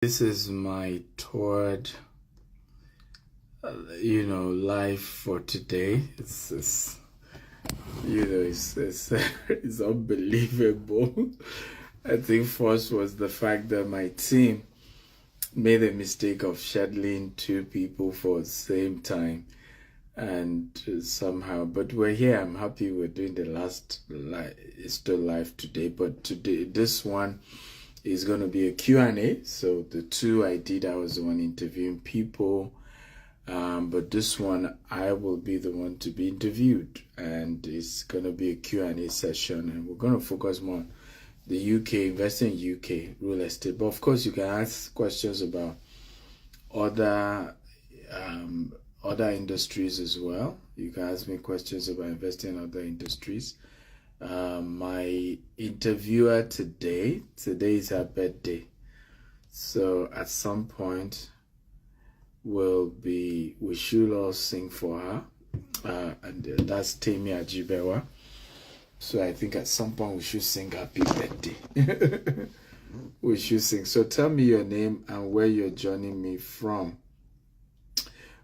This is my third, life for today. It's it's unbelievable. I think first was the fact that my team made a mistake of scheduling two people for the same time, and somehow, but we're here. I'm happy we're doing the last live. It's still live today, but today this one is going to be a Q&A. So the two I did, I was the one interviewing people. But this one, I will be the one to be interviewed. And it's going to be a Q&A session. And we're going to focus more on the UK, investing in UK real estate. But of course, you can ask questions about other other industries as well. You can ask me questions about investing in other industries. My interviewer today is her birthday, so at some point we should all sing for her, and that's Temi Ajibewa. So I think at some point we should sing happy birthday. We should sing. So tell me your name and where you're joining me from.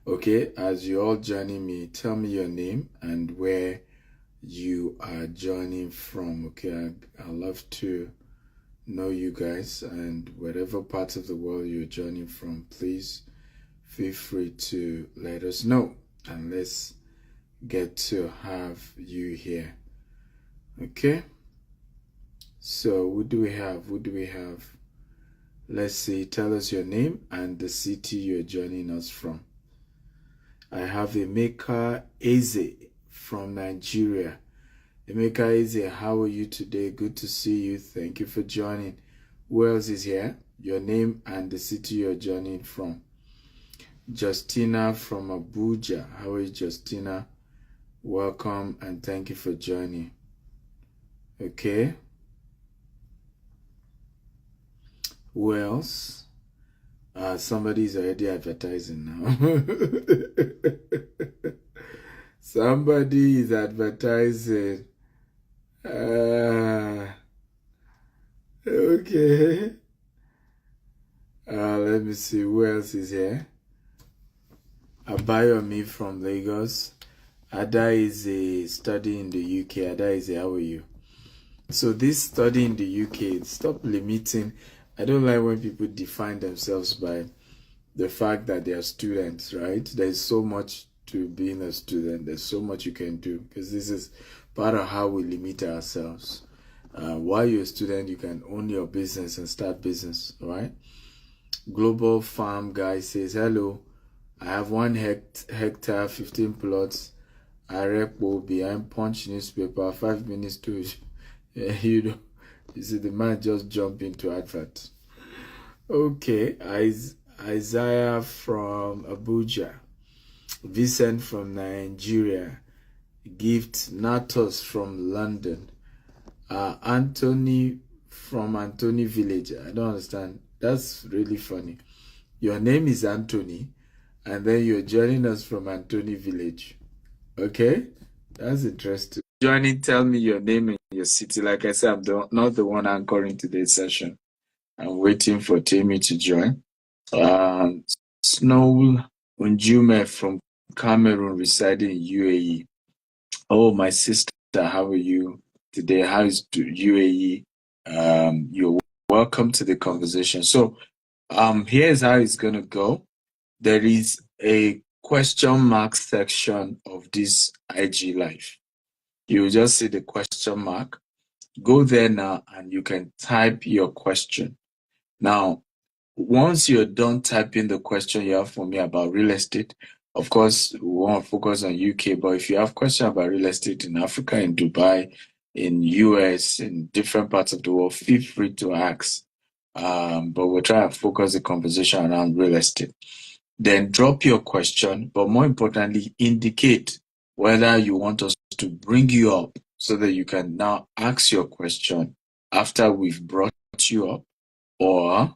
Okay, as you're all joining me, tell me your name and where you are joining from. Okay, I love to know you guys, and whatever part of the world you're joining from, please feel free to let us know, and let's get to have you here. Okay, so who do we have? Let's see, tell us your name and the city you're joining us from. I have Emeka Eze from Nigeria. Emeka Eze, how are you today? Good to see you. Thank you for joining. Who else is here? Your name and the city you're joining from. Justina from Abuja. How are you, Justina? Welcome and thank you for joining. Okay. Who else? Somebody's already advertising now. Somebody is advertising. Okay. Let me see who else is here. Abayomi from Lagos. Ada is a study in the UK. Ada is how are you? So this study in the UK, stop limiting. I don't like when people define themselves by the fact that they are students, right? There's so much to being a student. There's so much you can do, because this is part of how we limit ourselves. While you're a student, you can own your business and start business, right? Global Farm Guy says, hello, I have 1 hectare, 15 plots. I repo behind Punch newspaper, 5 minutes to, you see the man just jump into advert. Okay, Isaiah from Abuja. Vincent from Nigeria. Gift Natos from London. Anthony from Anthony Village. I don't understand. That's really funny. Your name is Anthony, and then you're joining us from Anthony Village. Okay? That's interesting. Joining, tell me your name and your city. Like I said, I'm not the one anchoring today's session. I'm waiting for Temi to join. Snow Unjume from Cameroon, residing in UAE. Oh, my sister, how are you today? How is UAE? You're welcome to the conversation. So, here's how it's gonna go. There is a question mark section of this IG Live. You just see the question mark. Go there now, and you can type your question. Now, once you're done typing the question you have for me about real estate, of course, we want to focus on UK, but if you have questions about real estate in Africa, in Dubai, in US, in different parts of the world, feel free to ask. But we'll try to focus the conversation around real estate. Then drop your question, but more importantly, indicate whether you want us to bring you up so that you can now ask your question after we've brought you up, or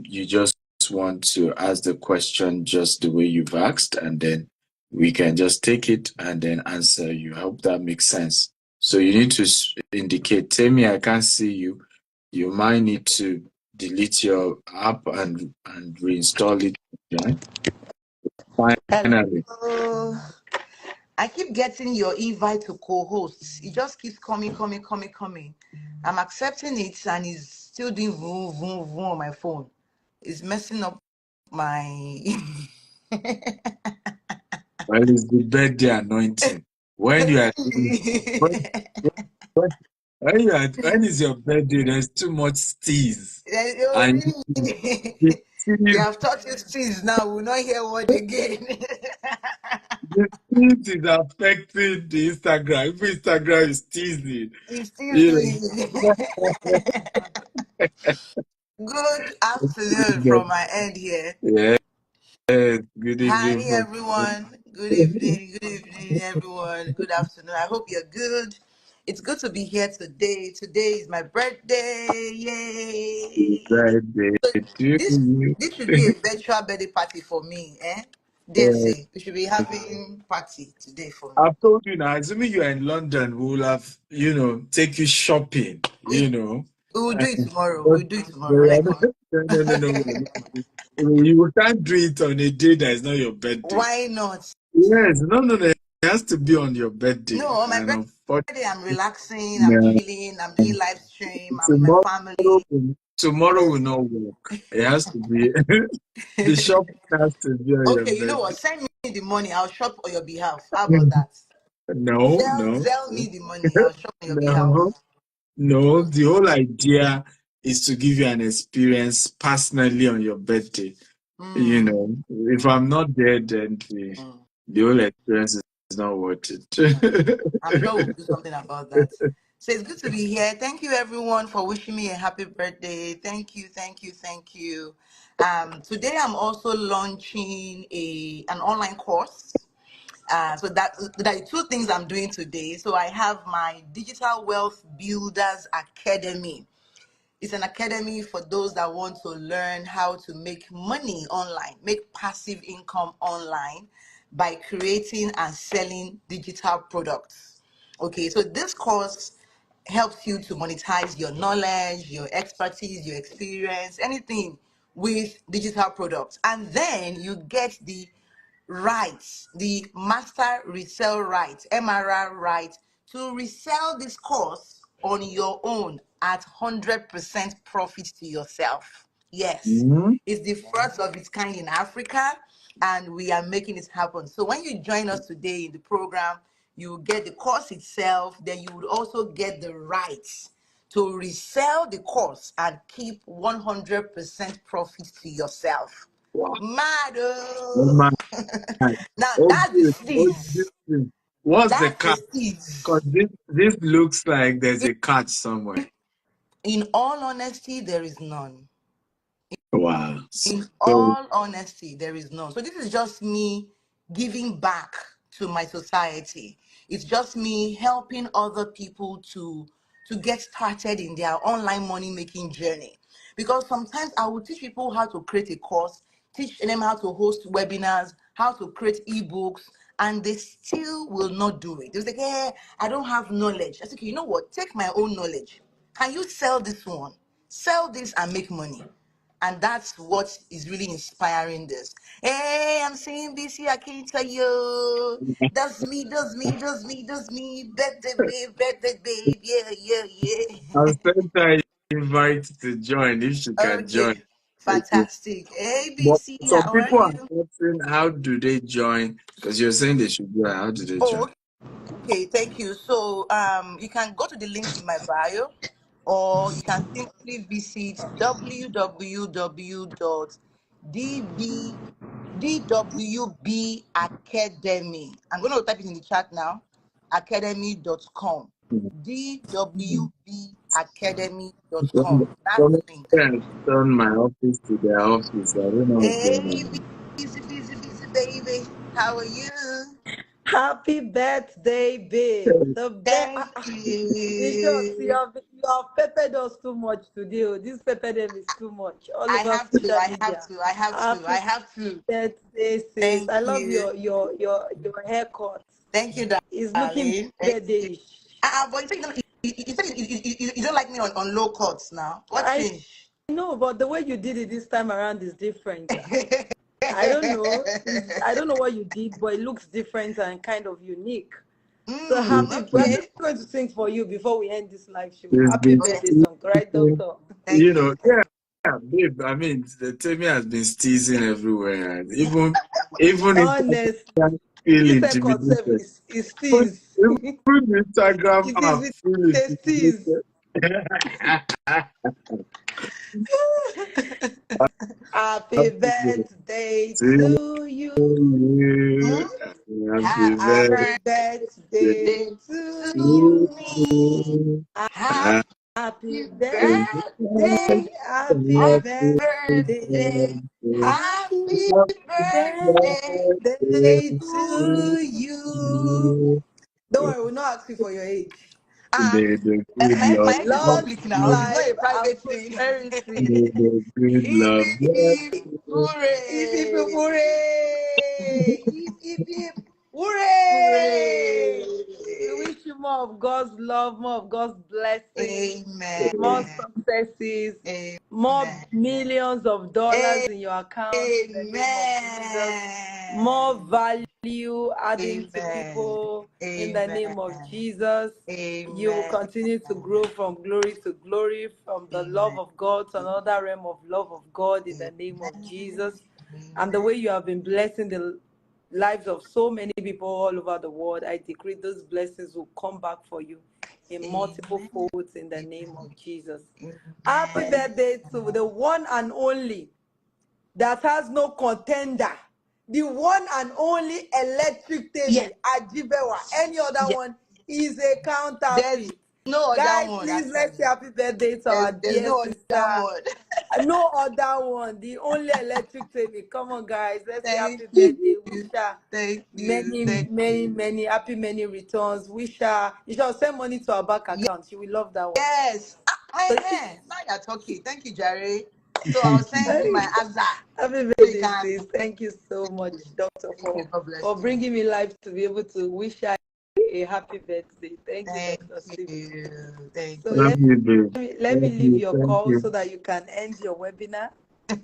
you just want to ask the question just the way you've asked, and then we can just take it and then answer you. I hope that makes sense. So you need to indicate, Temi, I can't see you. You might need to delete your app and reinstall it again. Finally. Hello. I keep getting your invite to co-hosts. It just keeps coming. I'm accepting it and it's still doing vroom, vroom, vroom on my phone. It's messing up my Well, it's the birthday anointing. When you are doing, when, when, when is your birthday, there's too much steez. Oh, And really? the They steez, have taught you things now. We'll not hear word again. the steez is affecting the Instagram. If Instagram is teasing, It's still you doing. know. Good afternoon from my end here. Yes, good Hi evening from everyone. Good evening, everyone. Good afternoon. I hope you're good. It's good to be here today. Today is my birthday. Yay! birthday So to this you. this should be a virtual birthday party for me, eh? Dare Uh, say we should be having party today for me. I've told you now, assuming you are in London, we will have, take you shopping, We we will do it tomorrow. But We'll do it tomorrow when I no, come. you can't do it on a day that is not your birthday. Why not? Yes, no. It has to be on your birthday. No, on my And birthday, I'm relaxing, I'm unfortunately, chilling, I'm doing live stream, I'm with my tomorrow, family. tomorrow will Yes. not work. It has to be, the shopping has to be on your Okay, you know what? birthday. Send me the money. I'll shop on your behalf. How about that? No, no, Zell me the money. I'll shop on your behalf. no. No, the whole idea is to give you an experience personally on your birthday. Mm, If mm, I'm not there, then mm, the whole experience is not worth mm. I'm sure we'll it. do something about that. So it's good to be here. Thank you everyone for wishing me a happy birthday. Thank you. Today I'm also launching an online course. So that are two things I'm doing today. So I have my Digital Wealth Builders Academy. It's an academy for those that want to learn how to make money online, make passive income online by creating and selling digital products. Okay, so this course helps you to monetize your knowledge, your expertise, your experience, anything with digital products. And then you get the rights, the master resell rights, MRR rights, to resell this course on your own at 100% profit to yourself. Yes, Mhm. it's the first of its kind in Africa, and we are making it happen. So when you join us today in the program, you will get the course itself, then you would also get the rights to resell the course and keep 100% profit to yourself. Wow. Mad. Oh my. Now Oh, that's the good. Oh, steez. this thing. What's the That's the catch? steez. Because this looks like there's a catch somewhere. In all honesty, there is none. Wow. In So, all honesty, there is none. So this is just me giving back to my society. It's just me helping other people to get started in their online money making journey. Because sometimes I will teach people how to create a course, teach them how to host webinars, how to create ebooks, and they still will not do it. They're like, "Yeah, I don't have knowledge." I said, "Okay, you know what? Take my own knowledge. Can you sell this one? Sell this and make money." And that's what is really inspiring this. Hey, I'm seeing BC Akintayo. Does me. Birthday babe. I'll Yeah. send her invite to join if she can join. Okay, fantastic. Hey, But BC, some how are people are you? asking, how do they join? Because you're saying they should join. How do they Oh, join? okay, thank you. So, you can go to the link in my bio, or you can simply visit www.dwb academy. I'm going to type it in the chat now. Academy.com. Some, dwbacademy.com. That's some the link. friends turn my office to their office. I don't know what's going Hey, on. busy, baby. How are you? Happy birthday, babe. The best. Thank In short, you. you have peppered us too much today. Oh. This pepper them is too much all I over have to, social I have media. to, I have to, I Happy have to. birthday, sis. Thank I love you. your haircut. Thank you, It's looking darling. Thank you. birthday-ish. But you said you don't like me on low cuts now. What I changed? know, but the way you did it this time around is different. I don't know. I don't know what you did, but it looks different and kind of unique. So happy. We're Okay. just going to sing for you before we end this live show. It's Happy been birthday Yes. song, right, teasing. Doctor? Thank You you. know, yeah, babe. I mean, the Temi has been teasing everywhere. Even Honest. Instagram feel This concept intimidated. is Even, tease. even Instagram It app is feel it tease. intimidated. Happy Happy birthday birthday to to you. you. Happy Happy Happy birthday birthday birthday to to to me. you. Happy happy birthday. birthday. Happy Happy birthday. birthday. Happy Happy birthday birthday to to you. you. Don't worry, we'll not ask you for your age. Ah, The good my love, age is Long public now. It's not life a and private thing. prosperity. the good Hip, love. hip, hip, Hip hip hip hooray! hooray! Hip hip hip hooray! We Hooray! wish you more of God's love, more of God's blessings, more Amen. successes, more Amen. millions of dollars in your account in the name of Jesus, more Amen. value adding to Amen. people in the name of Amen. Jesus. You will Amen. continue to grow from glory to glory, from the love Amen. of God to another realm of love of God in the name of Jesus. And the way you have been blessing the lives of so many people all over the world, I decree those blessings will come back for you in multiple Amen. folds in the name of Jesus. Happy Amen. birthday to the one and only that has no contender, the one and only electric Yes. Temi Ajibewa. Any other Yes. one is a There's counterfeit. no other Guys, one please let's say actually. happy birthday to our There's dear no sister. other one. No other one, the only electric Temi. Come on, guys, let's say Thank happy you. birthday. Wish her Thank you. many, Thank many, you. many happy many returns. Wish her you shall send money to our bank account. She will love that one. Yes. So Now you're talking. Thank you, Jerry. So I'll send you my answer. happy So you birthday, can. sis. Thank you so much, Doctor, Thank you. God bless for you. bringing me life to be able to wish her a happy birthday. Thank you, Thank Dr. Steve. you. Thank So Love you, babe. let me Love leave you. your Thank call you. so that you can end your webinar. I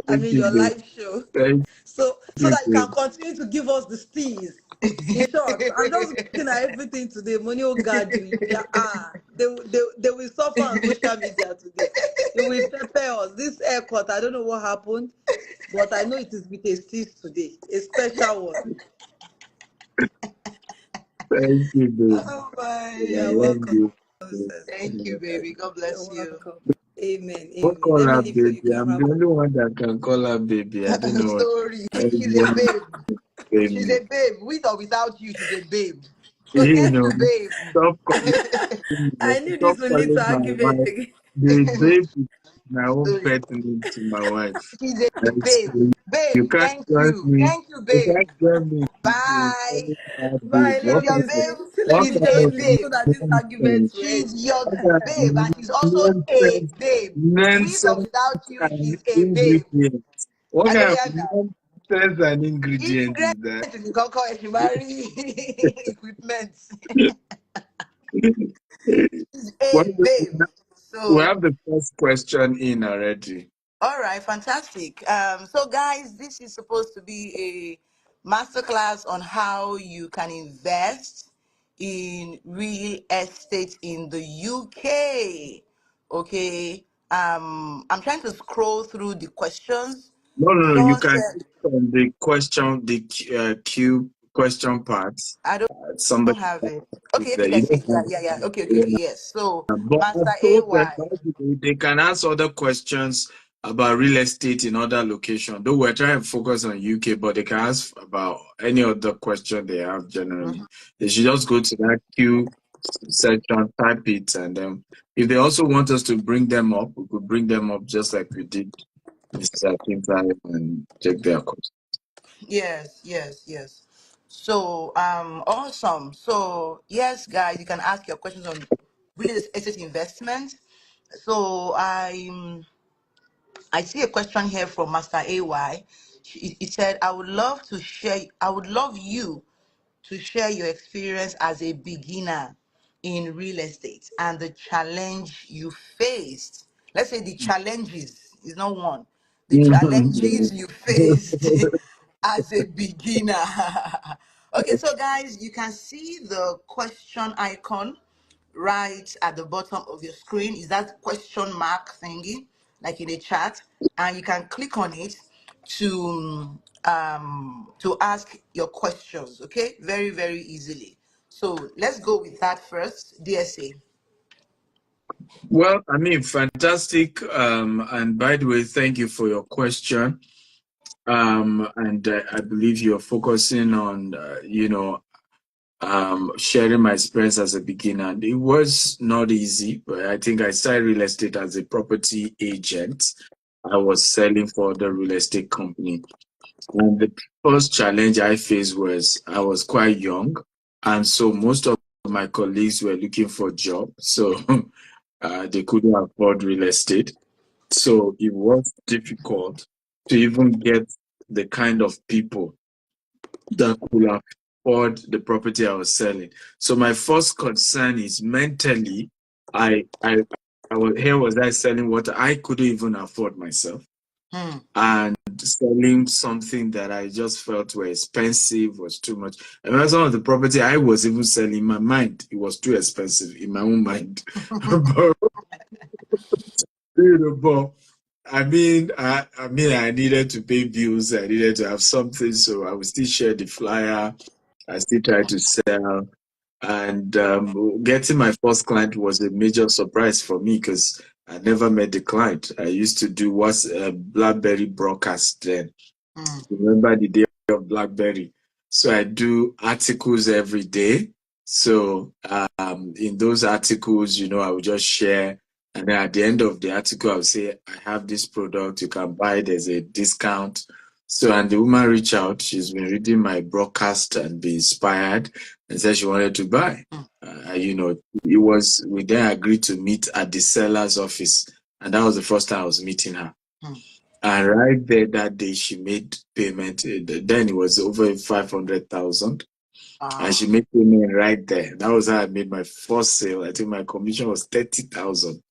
Thank mean you, your babe. live show. Thank So you, that you can babe. continue to give us the steez. In short, I'm just you. looking at everything today. Money will guard you. They will suffer on social media today. They will prepare us. This haircut, I don't know what happened, but I know it is with a steez today, a special one. Thank you, babe. Oh I You're my. love welcome. you. Thank you, baby. God You're bless you. welcome. Amen. Don't Amen. call Let me her leave so you baby. can I'm wrap the up. only one that can call her baby. I don't know what. Sorry. She's a Everybody babe. She's baby. a babe. With or without you, she's a babe. So You thank know, you, babe. stop calling me. I knew Stop this would lead calling to my argument wife. again. The baby is my own Sorry. pet name to my wife. She's a That's, babe. Babe, you can't thank join you. me. Thank you, You babe. can't join me. In Bye. calling her babe. Bye. She's Love your you, babe. sis. What Let's She's kind a end of it babe. so that this argument nonsense? will end. She's your What kind babe, of and she's also a nonsense, babe. With or nonsense without you, and she's a babe. ingredients? What kind of Hallelujah. nonsense and ingredient is that? Ingredient is Koko Eshimari equipment. She's Well, a babe. we So have the first question in already. all right, fantastic. So guys, this is supposed to be a masterclass on how you can invest in real estate in the UK. Okay. I'm trying to scroll through the questions. No, no, no. You Someone can said, click on the question, the Q question part. I don't Somebody have it. is Okay, there. okay, I You see don't it. Yeah, have yeah, yeah. Okay, okay, it. okay, yes. So But Master I've told them AY. basically they can ask other questions about real estate in other locations. Though we're trying to focus on UK, but they can ask about any other question they have generally. They should just go to that Q section, type it, and then if they also want us to bring them up, we could bring them up just like we did Mrs. Akintayo and take their questions. Yes, yes, yes. So, awesome. So, yes, guys, you can ask your questions on real estate investment. So, I see a question here from Master AY. He said, I would love you to share your experience as a beginner in real estate and the challenge you faced. let's say the challenges is not one. The challenges you faced as a beginner. Okay, so guys, you can see the question icon right at the bottom of your screen. Is that question mark thingy, like in a chat? And you can click on it to ask your questions. Okay, very, very easily. So let's go with that first. DSA. Well, I mean, fantastic. And by the way, thank you for your question. And I believe you're focusing on, sharing my experience as a beginner. It was not easy, but I think I started real estate as a property agent. I was selling for the real estate company. And the first challenge I faced was I was quite young. And so most of my colleagues were looking for jobs. So they couldn't afford real estate. So it was difficult to even get the kind of people that could afford the property I was selling. So my first concern is mentally, here was I selling what I couldn't even afford myself, and selling something that I just felt were expensive, was too much. I remember some of the property I was even selling in my mind, it was too expensive in my own mind. but, but I needed to pay bills. I needed to have something, so I would still share the flyer. I still try to sell. And getting my first client was a major surprise for me because I never met the client. I used to do what's a BlackBerry broadcast then. Remember the day of BlackBerry? So I do articles every day. So in those articles, I would just share. And then at the end of the article, I would say, I have this product, you can buy, there's a discount. So, and the woman reached out, she's been reading my broadcast and be inspired and said she wanted to buy. We then agreed to meet at the seller's office. And that was the first time I was meeting her. And right there that day, she made payment. Then it was over 500,000. And she made payment right there. That was how I made my first sale. I think my commission was 30,000.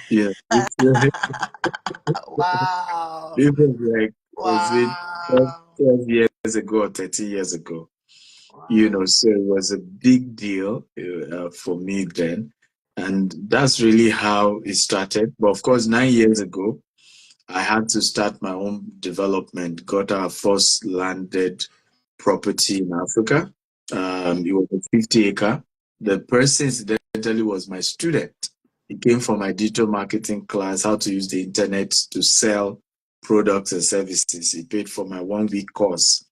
Yeah. Wow. This was like, was it Wow. 12 years ago or 13 years ago? Wow. So it was a big deal for me then. And that's really how it started. But of course, 9 years ago, I had to start my own development, got our first landed property in Africa. It was a 50-acre. The person incidentally was my student. He came from my digital marketing class, how to use the internet to sell products and services. He paid for my 1-week course.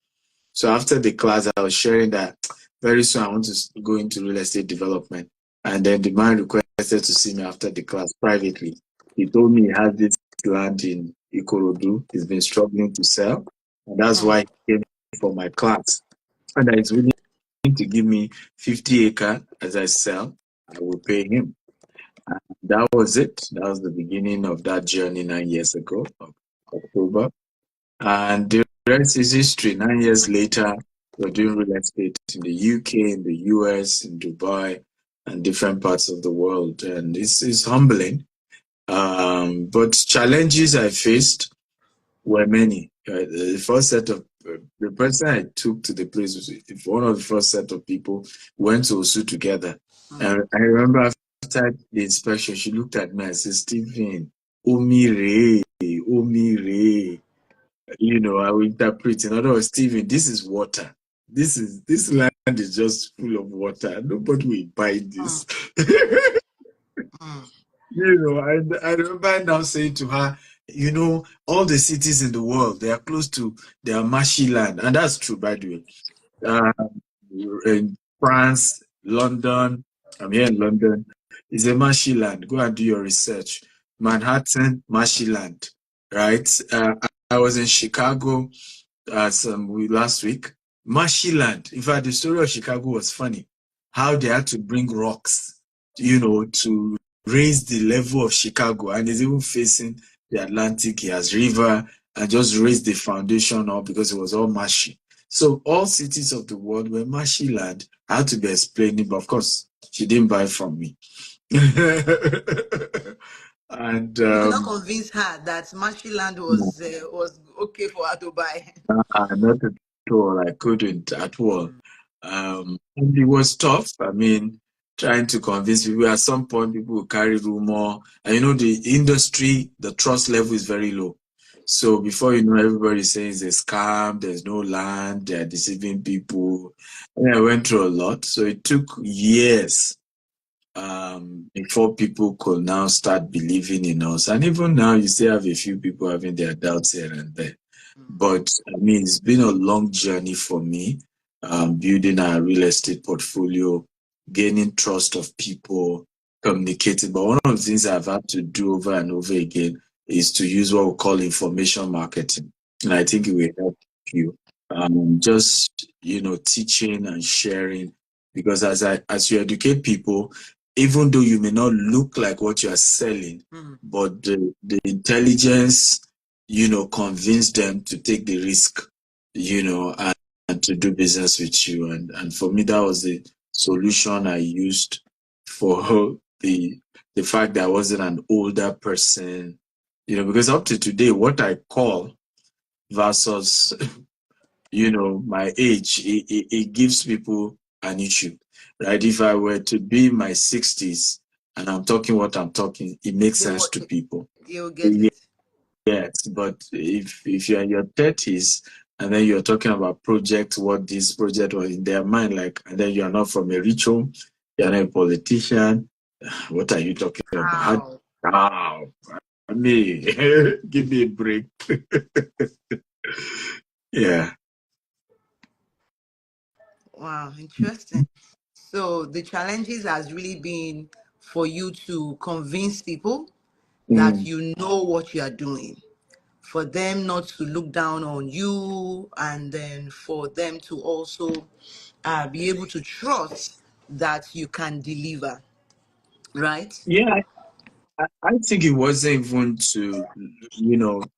So after the class, I was sharing that very soon I want to go into real estate development. And then the man requested to see me after the class privately. He told me he had this land in Ikorodu. He's been struggling to sell. And that's why he came for my class. And he's willing to give me 50 acre as I sell. I will pay him. And that was it. That was the beginning of that journey 9 years ago, October. And the rest is history. 9 years later, we're doing real estate in the UK, in the US, in Dubai, and different parts of the world. And it's humbling. But challenges I faced were many. The first set of the person I took to the place was one of the first set of people went to Osu together. And I remember after the inspection, she looked at me and said, Stephen, Omi Re. I will interpret. In other words, Stephen, this is water. This land is just full of water. Nobody will buy this. I remember now saying to her, all the cities in the world, they are close to their marshy land. And that's true, by the way. In France, London, I'm here in London, it's a marshy land. Go and do your research. Manhattan, marshy land, right? I was in Chicago last week. Marshy land. In fact, the story of Chicago was funny. How they had to bring rocks, to raise the level of Chicago, and it's even facing the Atlantic. He has river, and just raise the foundation up because it was all marshy. So all cities of the world were marshy land. I had to be explaining, but of course, she didn't buy from me. And You did not convince her that Marshland was okay for her to buy. not at all. I couldn't at all. And it was tough. I mean, trying to convince people. At some point, people will carry rumor. And the industry, the trust level is very low. So before you know, everybody says it's a scam, there's no land, they're deceiving people. And I went through a lot. So it took years before people could now start believing in us. And even now, you still have a few people having their doubts here and there. But I mean, it's been a long journey for me, building a real estate portfolio, gaining trust of people, communicating. But one of the things I've had to do over and over again is to use what we call information marketing. And I think it will help you. Just, teaching and sharing. Because as you educate people, even though you may not look like what you are selling, but the intelligence, convince them to take the risk, and to do business with you. And for me, that was the solution I used for the fact that I wasn't an older person, because up to today, what I call versus, my age, it gives people an issue, right? If I were to be in my 60s and I'm talking what I'm talking, it makes sense to people. You'll get it. Yes, but if you're in your 30s and then you're talking about what this project was in their mind, like, and then you're not from a rich home, you're not a politician, what are you talking about? Wow. I mean, give me a break. Yeah. Wow, interesting. So the challenges has really been for you to convince people that you know what you are doing, for them not to look down on you, and then for them to also be able to trust that you can deliver, right? Yeah, I think it wasn't even to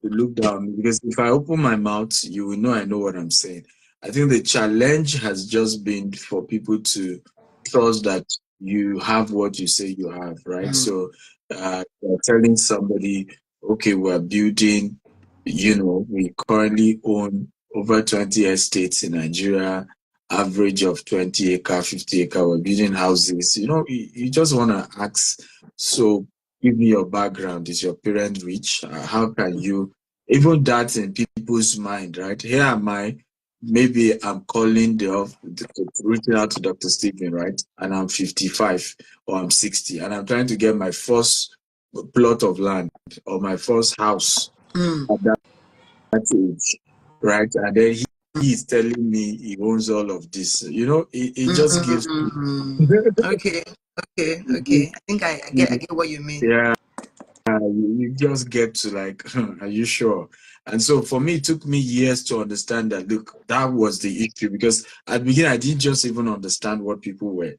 look down, because if I open my mouth, you will know I know what I'm saying. I think the challenge has just been for people to trust that you have what you say you have, right? So you're telling somebody, okay, we're building, we currently own over 20 estates in Nigeria, average of 20 acre, 50 acre, we're building houses. You just want to ask, so give me your background. Is your parent rich? How can you, even that in people's mind, right? Here am I, maybe I'm calling reaching out to Dr. Stephen, right? And I'm 55 or I'm 60 and I'm trying to get my first plot of land or my first house at that age, right? And then he's telling me he owns all of this. It just gives. Okay, okay. I think I get what you mean. Yeah. You just get to like, are you sure? And so for me, it took me years to understand that, look, that was the issue, because at the beginning, I didn't just even understand what people were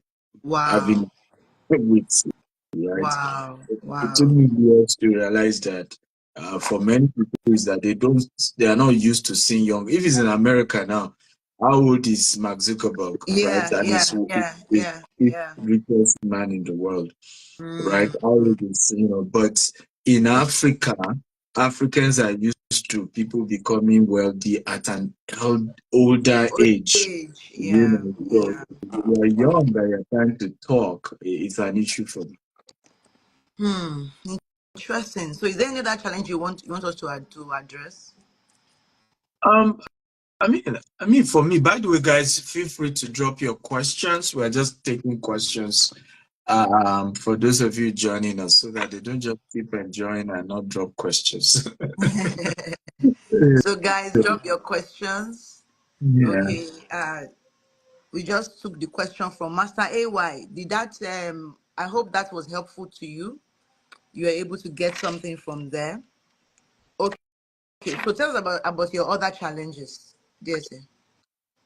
having with, right? Wow. It took me years to realize that for many people is that they are not used to seeing young. If it's in America now, how old is Mark Zuckerberg, right? And he's the richest man in the world, right? Always, but in Africa, Africans are used to people becoming wealthy at an older age. So you're young and you're trying to talk, it's an issue for me. Interesting. So is there any other challenge you want us to address? I mean, for me, by the way, guys, feel free to drop your questions. We're just taking questions for those of you joining us, so that they don't just keep enjoying and not drop questions. So guys, drop your questions. Yeah. Okay. We just took the question from Master AY. Did that I hope that was helpful to you. You were able to get something from there. Okay. So tell us about your other challenges, DSA.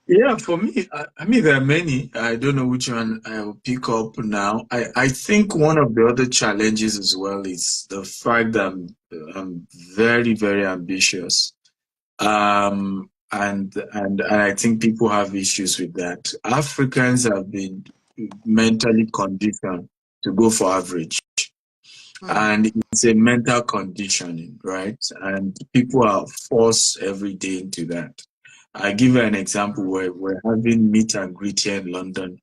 Yeah, for me, I mean, there are many. I don't know which one I'll pick up now. I think one of the other challenges as well is the fact that I'm very, very ambitious. And I think people have issues with that. Africans have been mentally conditioned to go for average. And it's a mental conditioning, right? And people are forced every day into that. I give you an example where we're having meet and greet here in London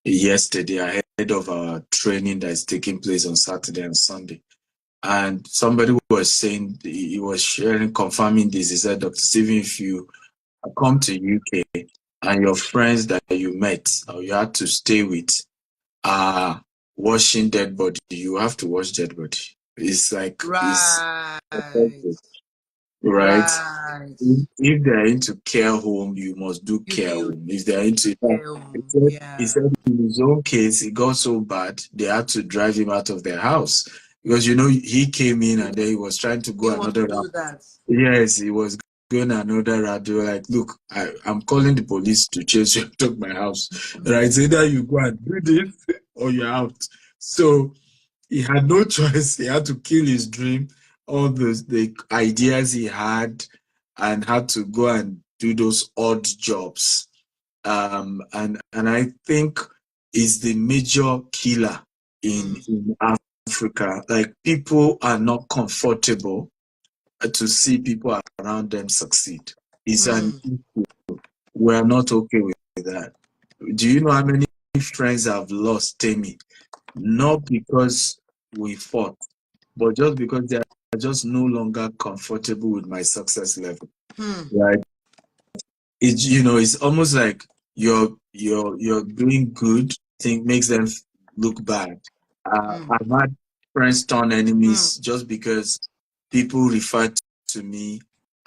yesterday ahead of our training that is taking place on Saturday and Sunday. And somebody was saying, he was sharing, confirming this. He said, Dr. Stephen, if you come to UK and your friends that you met or you had to stay with are washing dead body, you have to wash dead body. It's like, Right. right? Right. If they're into care home, you must do You care do home. If they're into, he yeah. said in his own case, it got so bad, they had to drive him out of their house because, he came in and then he was trying to He go wants to another do route. that. Yes, he was going another route. They were like, look, I'm calling the police to chase you out of my house. Right? It's either you go and do this or you're out. So he had no choice. He had to kill his dream, all the ideas he and had to go and do those odd jobs. And I think is the major killer in Africa. Like, people are not comfortable to see people around them succeed. It's an We are not okay with that. Do you know how many friends I've lost, Temi? Not because we fought, but just because they are just no longer comfortable with my success level. Right? It's almost like you're doing good. Think makes them look bad. I've had friends turn enemies just because people refer to me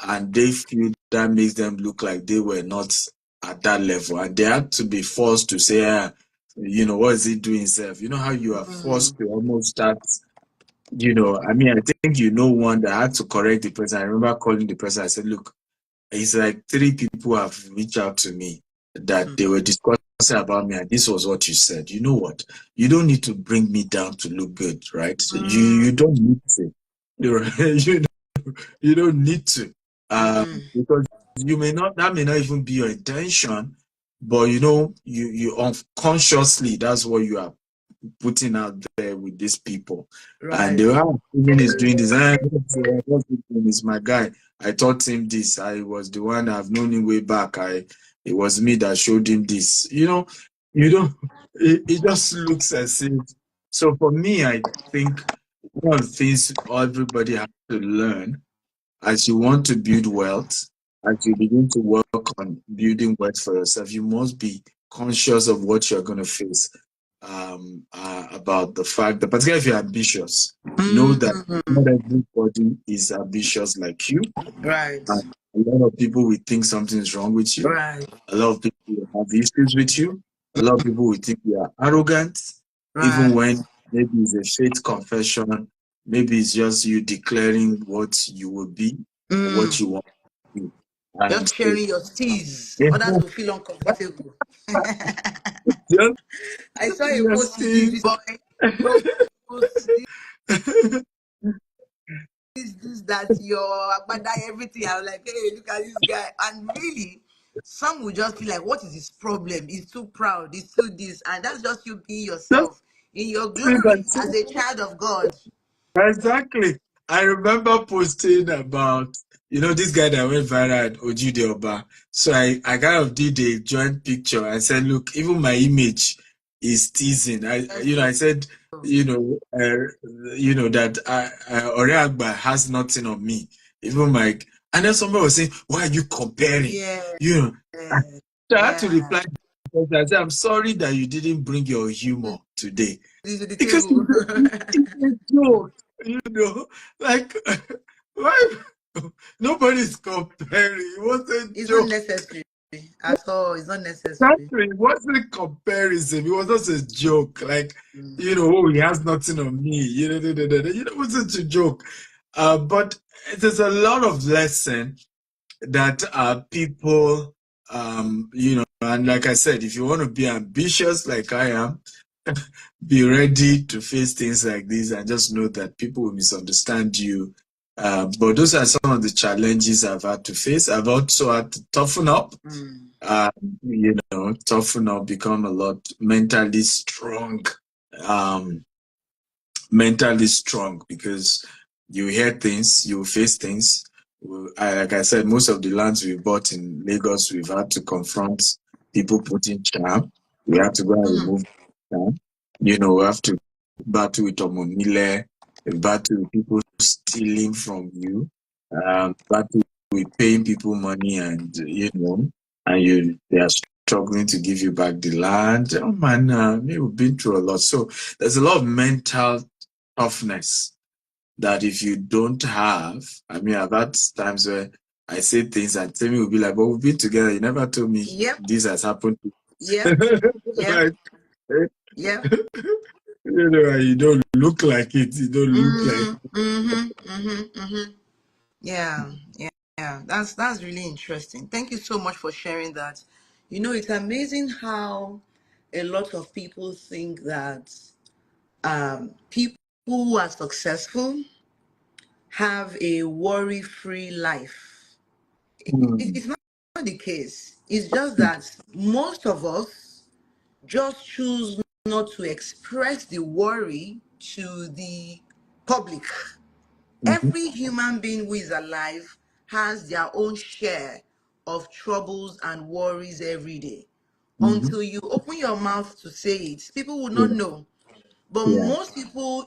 and they feel that makes them look like they were not at that level, and they had to be forced to say, what is he doing himself? You know how you are forced to almost start. I mean, I think one that had to correct the person. I remember calling the person. I said, look, it's like 3 people have reached out to me that they were discussing about me, and this was what you said. You know what? You don't need to bring me down to look good, right? You don't need to. You don't need to. Because that may not even be your intention, but you unconsciously, that's what you are putting out there with these people. Right. And they were even is doing this. Is my guy. I taught him this. I was the one. I've known him way back. It was me that showed him this. You don't. It just looks as if. So for me, I think one of the things everybody has to learn as you want to build wealth, as you begin to work on building wealth for yourself, you must be conscious of what you're going to face. About the fact that, particularly if you're ambitious, know that not everybody is ambitious like you. Right. And a lot of people will think something is wrong with you. Right. A lot of people will have issues with you. A lot of people will think you are arrogant, even Right. when maybe it's a faith confession, maybe it's just you declaring what you will be or what you want to be. And Just sharing your steez. yeah, Others will feel uncomfortable. just I saw a your post this boy. Don't post this that your agbada everything. I was like, hey, look at this guy. And really, some will just be like, what is his problem? He's too proud. He's too this. And that's just you being just yourself in your think glory as a child of God. exactly. I remember posting about, this guy that went viral at Ojude Oba. So I kind of did a joint picture. I said, look, even my image is teasing. I said, that Ore Agba has nothing on me. Even my, and then somebody was saying, why are you comparing? Yeah. So I had to reply. I said, I'm sorry that you didn't bring your humor today. This is the Because table. it's a joke, like, why? Nobody's comparing. It was a It's not joke. necessary at all. It's not necessary. Exactly. It wasn't comparison. It was just a joke. Like, he has nothing on me. It wasn't a joke. But there's a lot of lesson that people, and like I said, if you want to be ambitious like I am, be ready to face things like this and just know that people will misunderstand you. But those are some of the challenges I've had to face. I've also had to toughen up, toughen up, become a lot mentally strong, mentally strong, because you hear things, you face things. Like I said, most of the lands we bought in Lagos, we've had to confront people putting charm. We have to go and remove charm. We have to battle with Omonile, battle with people stealing from you, battle with paying people money, and they are struggling to give you back the land. Oh man, we've been through a lot. So there's a lot of mental toughness that if you don't have, I've had times where I say things and Temi will be like, "But we've been together. You never told me Yep. this has happened." Yep. Yep. Like, Yep. you don't look like it. You don't look like Yeah. Yeah. That's really interesting. Thank you so much for sharing that. It's amazing how a lot of people think that people who are successful have a worry-free life. it. It's not the case. It's just that most of us just choose not to express the worry to the public. Mhm, Every human being who is alive has their own share of troubles and worries every day. mhm. Until you open your mouth to say it, people will not Yeah, know. But yeah. most people,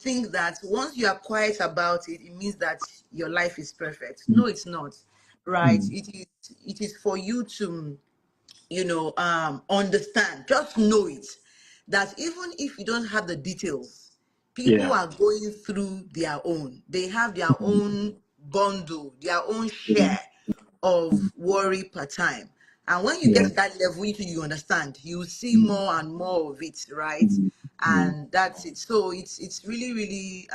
think that once you are quiet about it, it means that your life is perfect. Mm, No, it's not. Right? mm, It is for you to, understand. Just know it. That even if you don't have the details, people yeah. are going through their own. They have their Mm, own bundle, their own mm, share of worry per time. And when you get yeah. to that level, you understand, you see Mm, more and more of it, right? mm, mm. And that's it. So it's really, really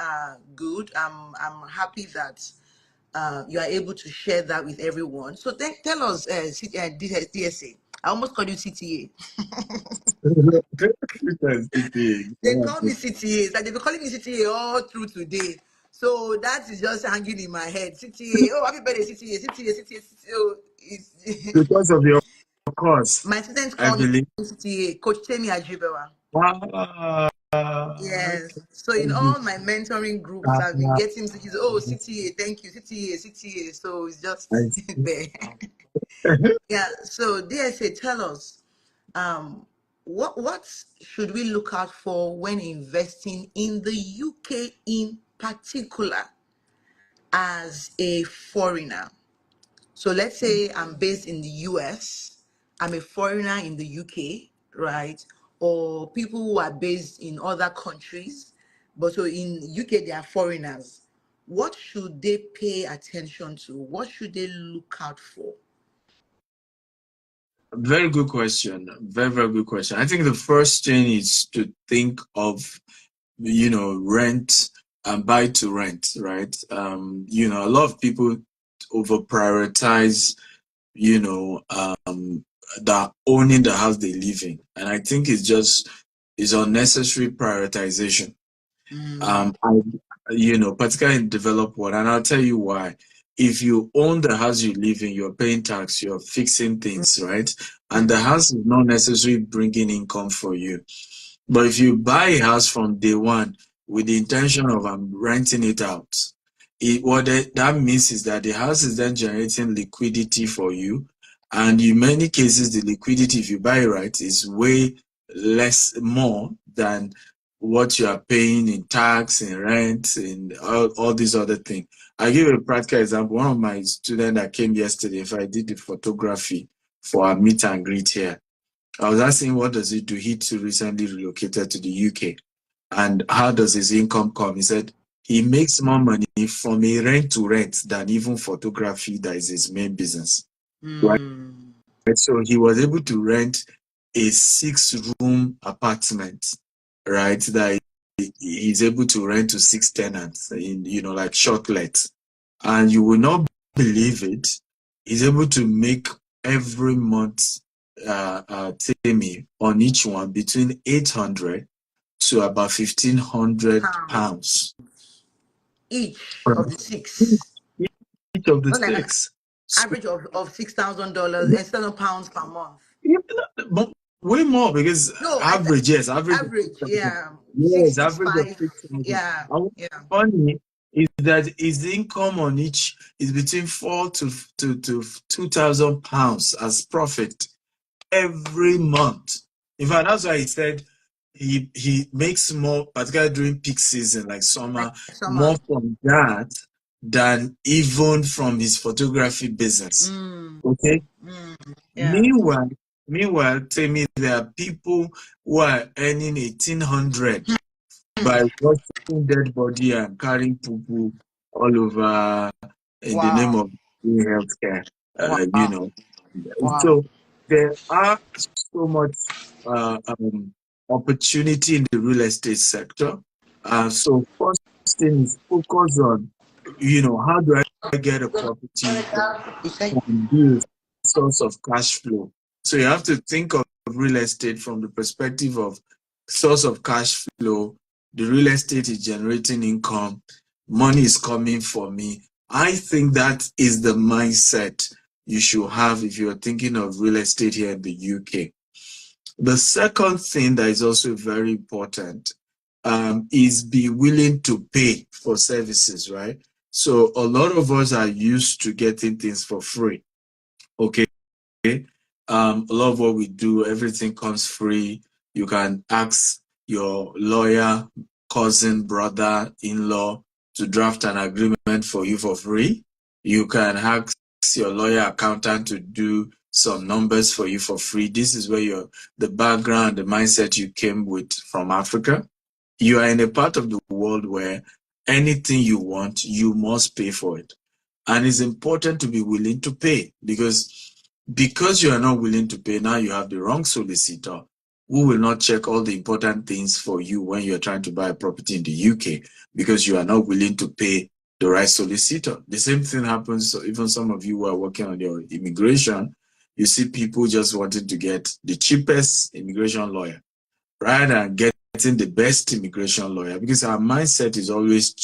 good. I'm happy that you are able to share that with everyone. So tell us, DSA. I almost called you CTA. That's the thing. They call me CTA. It's like they've been calling me CTA all through today. So that is just hanging in my head. CTA. Oh, happy birthday, CTA. CTA. CTA. CTA. Oh, Because of your course, my students I call me believe. CTA, Coach Temi Ajibewa. Wow. Yes. So in all my mentoring groups, I've been getting CTAs. Oh, CTA, thank you, CTA, CTA. So it's I just see. there. Yeah. So DSA, tell us, what should we look out for when investing in the UK in particular as a foreigner? So let's say I'm based in the US, I'm a foreigner in the UK, right? Or people who are based in other countries, but so in UK they are foreigners. What should they pay attention to? What should they look out for? Very good question. Very, very good question. I think the first thing is to think of, rent and buy to rent, right? A lot of people over prioritize, that owning the house they live in. And I think it's unnecessary prioritization. Mm, Particularly in developed world, and I'll tell you why. If you own the house you live in, you're paying tax, you're fixing things, right? And the mm, house is not necessarily bringing income for you. But if you buy a house from day one with the intention of renting it out, that means is that the house is then generating liquidity for you. And in many cases, the liquidity, if you buy it right, is way more than what you are paying in tax, in rent, in all these other things. I'll give you a practical example. One of my students that came yesterday, if I did the photography for a meet and greet here, I was asking what does he do? He too recently relocated to the UK. And how does his income come? He said he makes more money from a rent to rent than even photography that is his main business. Right. mm. So he was able to rent a 6-room apartment, right? That he's able to rent to 6 tenants in, like short let. And you will not believe it. He's able to make every month, Temi, on each one between 800 to about 1,500 Pounds pounds. each Right. of the six. Each of the That's like an six. So, average of $6,000 and £7 per month. Way more because No, average, yes, average of average, 6,000. yeah, Yes, average of 665, 6,000. yeah, And what's yeah. funny is that his income on each is between to 2,000 pounds as profit every month. In fact, that's why he said he makes more, particularly during peak season like Like summer, summer. more from that than even from his photography business. Mm, Okay. yeah. Meanwhile, Temi, there are people who are earning 1,800 by washing dead body and carrying poo all over in the name Wow. of healthcare. You Wow. know, Wow. so there are so much uh, um, opportunity in the real estate sector. So first thing is focus on, how do I get a property You say and be a source of cash flow. So you have to think of real estate from the perspective of source of cash flow. The real estate is generating income, money is coming for me. I think that is the mindset you should have if you're thinking of real estate here in the UK. The second thing that is also very important is be willing to pay for services, right? So a lot of us are used to getting things for free. Okay. A lot of what we do, everything comes free. You can ask your lawyer, cousin, brother, in-law to draft an agreement for you for free. You can ask your lawyer accountant to do some numbers for you for free. This is where the background, the mindset you came with from Africa. You are in a part of the world where anything you want, you must pay for it. And it's important to be willing to pay because you are not willing to pay, now you have the wrong solicitor who will not check all the important things for you when you're trying to buy a property in the UK because you are not willing to pay the right solicitor. The same thing happens, so even some of you who are working on your immigration, you see people just wanting to get the cheapest immigration lawyer rather than getting the best immigration lawyer because our mindset is always,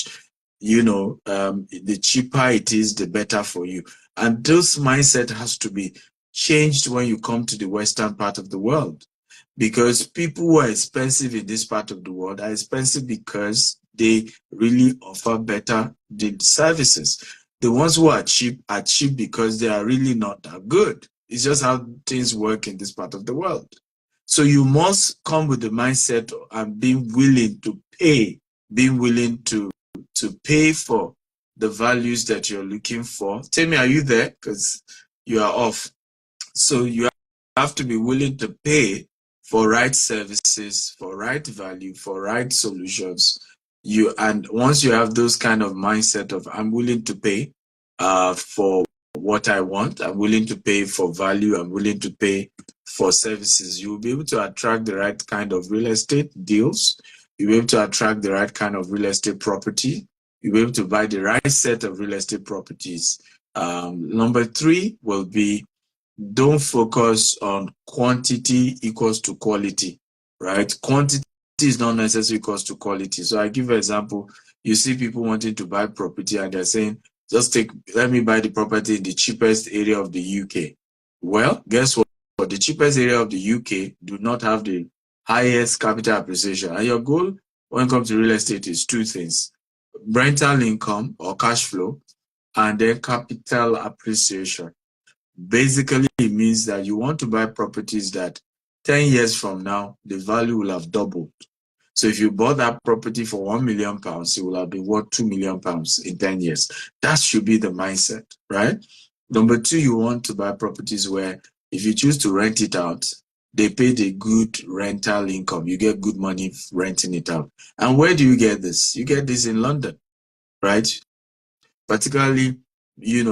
the cheaper it is, the better for you. And this mindset has to be changed when you come to the Western part of the world because people who are expensive in this part of the world are expensive because they really offer better services. The ones who are cheap because they are really not that good. It's just how things work in this part of the world. So you must come with the mindset and being willing to pay, being willing to pay for the values that you're looking for. Temi, are you there? Because you are off. So you have to be willing to pay for right services, for right value, for right solutions. And once you have those kind of mindset of I'm willing to pay for what I want, I'm willing to pay for value, I'm willing to pay for services, you will be able to attract the right kind of real estate deals. You'll be able to attract the right kind of real estate property. You'll be able to buy the right set of real estate properties. Number three will be don't focus on quantity equals to quality, right? Quantity is not necessarily equals to quality. So I give an example. You see people wanting to buy property and they're saying, let me buy the property in the cheapest area of the UK. Well, guess what? The cheapest area of the UK do not have the highest capital appreciation. And your goal when it comes to real estate is two things: rental income or cash flow, and then capital appreciation. Basically, it means that you want to buy properties that 10 years from now, the value will have doubled. So if you bought that property for £1 million, it will have been worth £2 million in 10 years. That should be the mindset, right? Number two, you want to buy properties where if you choose to rent it out, they pay the good rental income. You get good money renting it out. And where do you get this? You get this in London, right? Particularly,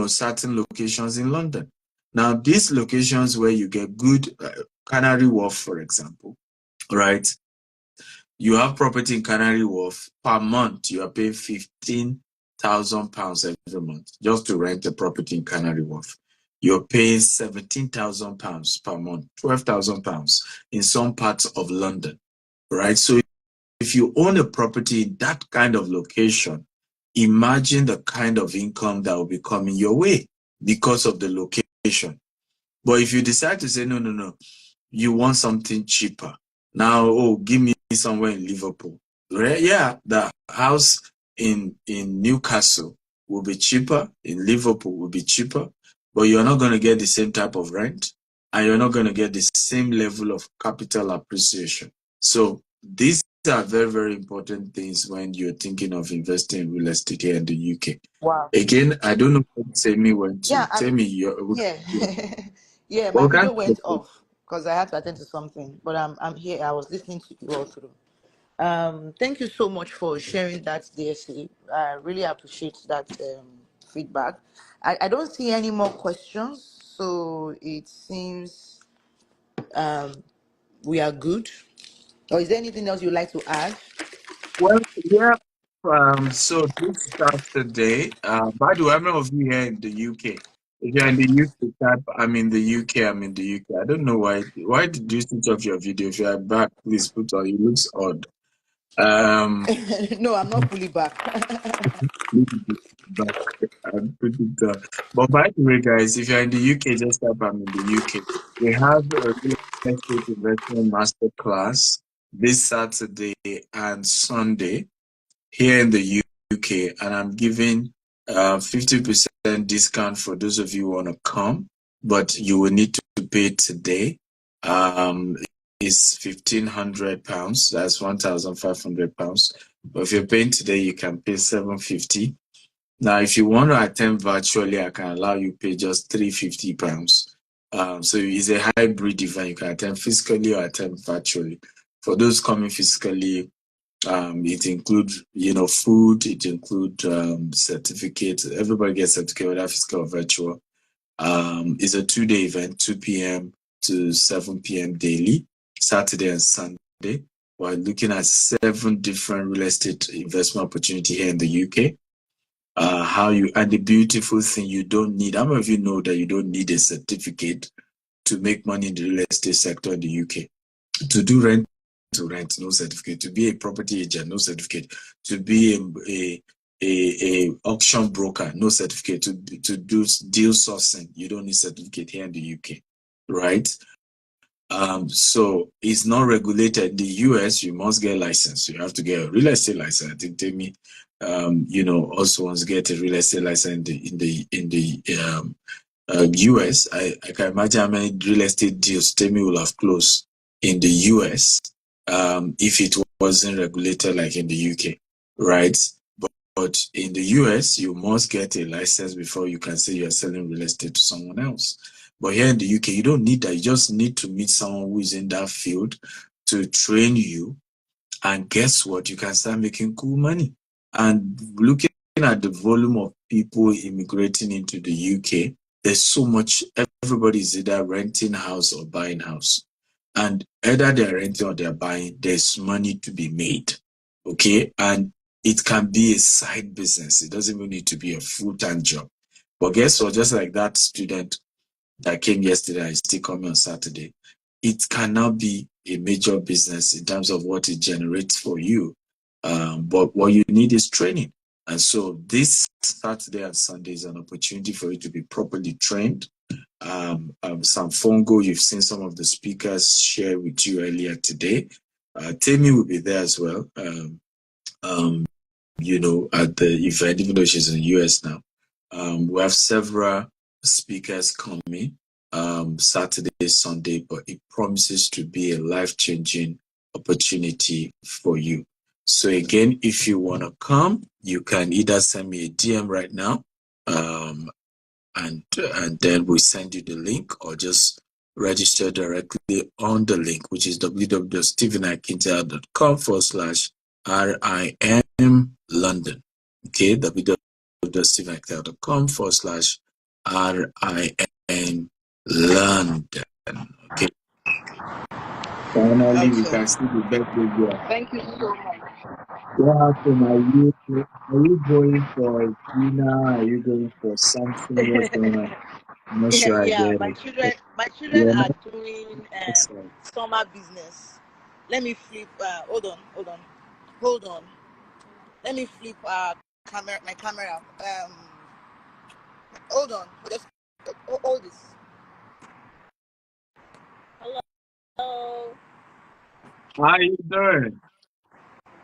certain locations in London. Now, these locations where you get good, Canary Wharf, for example, right? You have property in Canary Wharf per month, you are paying £15,000 every month just to rent a property in Canary Wharf. You're paying £17,000 per month, £12,000 in some parts of London, right? So if you own a property in that kind of location, imagine the kind of income that will be coming your way because of the location. But if you decide to say, no, you want something cheaper. Now, oh, give me somewhere in Liverpool. Right? Yeah, the house in Newcastle will be cheaper, in Liverpool will be cheaper, but you're not going to get the same type of rent, and you're not going to get the same level of capital appreciation. So these are very, very important things when you're thinking of investing in real estate here in the UK. Wow. Again, I don't know what Temi went to. Yeah, Temi, yeah. Yeah, my well, video went off because I had to attend to something. But I'm here. I was listening to you all through. Thank you so much for sharing that, DSC. I really appreciate that feedback. I don't see any more questions, so it seems we are good. Or is there anything else you'd like to add? well, yeah. So this Saturday, by the way, how many of you here in the UK? If you're in the UK, type I'm in the UK, I'm in the UK. I don't know why. Why did you switch off your video? If you are back, please put on. It looks odd. Um, No, I'm not fully back. back. Put it on. But by the way, guys, if you're in the UK, just type I'm in the UK. We have a real estate investment master class this Saturday and Sunday here in the UK, and I'm giving 50% discount for those of you who want to come, but you will need to pay today. It's £1,500. That's £1,500. But if you're paying today, you can pay £750. Now, if you want to attend virtually, I can allow you pay just £350. So it's a hybrid event. You can attend physically or attend virtually. For those coming physically, it includes, food, it includes certificates. Everybody gets certificate, whether physical or virtual. It's a 2-day event, 2 p.m. to 7 p.m. daily, Saturday and Sunday. We're looking at 7 different real estate investment opportunity here in the UK. And the beautiful thing, you don't need, how many of you know that you don't need a certificate to make money in the real estate sector in the UK? To do rent to rent, no certificate. To be a property agent, no certificate. To be a auction broker, no certificate. To do deal sourcing, you don't need certificate here in the UK, right? So it's not regulated. In the US, you must get a license. You have to get a real estate license. I think Temi, also wants to get a real estate license in the US. I can imagine how many real estate deals Temi will have closed in the US if it wasn't regulated like in the UK, right? But in the US, you must get a license before you can say you're selling real estate to someone else. But here in the UK, you don't need that. You just need to meet someone who is in that field to train you. And guess what? You can start making cool money. And looking at the volume of people immigrating into the UK, there's so much, everybody's either renting house or buying house. And either they're renting or they're buying, there's money to be made. Okay? And it can be a side business. It doesn't even need to be a full-time job. But guess what? Just like that student that came yesterday and is still coming on Saturday, it can now be a major business in terms of what it generates for you. But what you need is training. And so this Saturday and Sunday is an opportunity for you to be properly trained. Sam Fongo, you've seen some of the speakers share with you earlier today. Temi will be there as well, at the event, even though she's in the US now. We have several speakers coming Saturday, Sunday, but it promises to be a life-changing opportunity for you. So again, if you want to come, you can either send me a DM right now, and then we send you the link, or just register directly on the link, which is www.stephenakintel.com/RIM London. Okay, www.stephenakintel.com/RIM London. Okay. Finally, we Okay. can see the birthday girl. Thank you so much. What happened? Are you going for dinner? Are you going for something? What's going on? I'm not Yeah, sure I yeah. get My it. children, my children You're are not doing outside. summer business. Let me flip. Hold on. Let me flip my camera. Hold on. Just hold this. Hello. How you doing?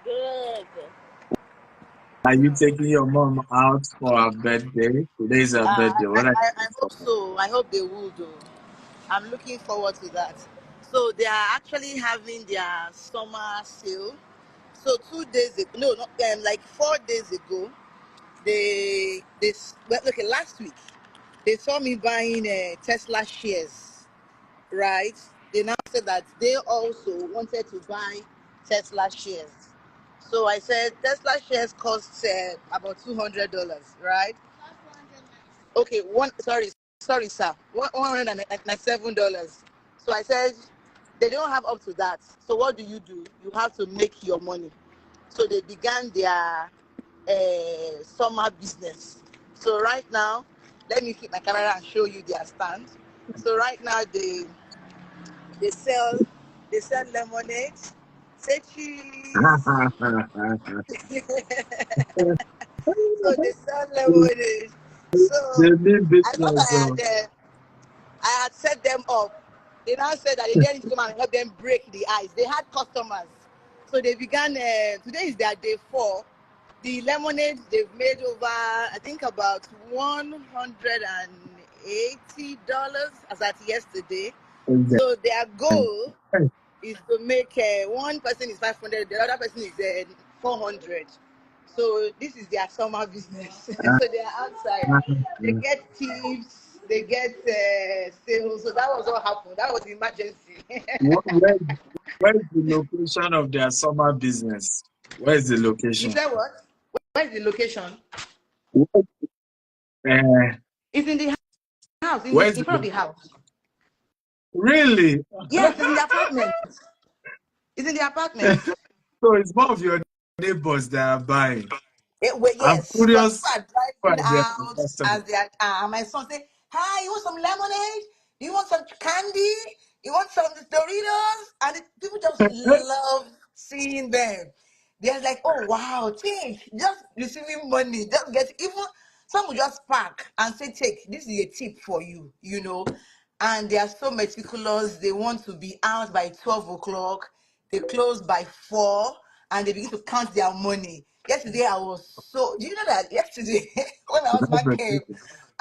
Good. Are you taking your mom out for her birthday? Today's her birthday. What are you I doing for hope her? so. I hope they will do. I'm looking forward to that. So they are actually having their summer sale. So 2 days ago, no, not like 4 days ago, well, okay, last week they saw me buying Tesla shares, right? They now said that they also wanted to buy Tesla shares. So I said Tesla shares cost about $200, right? Okay, sorry, sir, $197. So I said they don't have up to that. So what do? You have to make your money. So they began their summer business. So right now, let me keep my camera and show you their stand. So right now they sell they sell lemonade, say cheese. So they sell lemonade. They So mean I thought business. So I had set them up. They now said that they didn't come and help them break the ice. They had customers. So they began, today is their day 4. The lemonade, they've made over, I think, about $180 as at yesterday. okay. So their goal is to make one person is 500, the other person is 400. So this is their summer business. So they are outside. They get tips, they get sales. So that was what happened. That was the emergency. Where, where is the location of their summer business? Where is the You location? said what? Where's the location? Where, uh, It's in the house, where's in front of the the house. really? Yes, it's in the apartment. It's in the apartment. So it's more of your neighbors that are buying. Well, I'm yes, some people curious are who driving are their out customers. as they are. My son say, "Hi, you want some lemonade? You want some candy? You want some Doritos?" And people just love seeing them. They're like, "Oh wow, take just receiving money, just get even." Some will just park and say, "Take, this is a tip for you," you know. And they are so meticulous. They want to be out by 12 o'clock. They close by 4 and they begin to count their money. Yesterday, I was so. Do you know that yesterday, when my husband came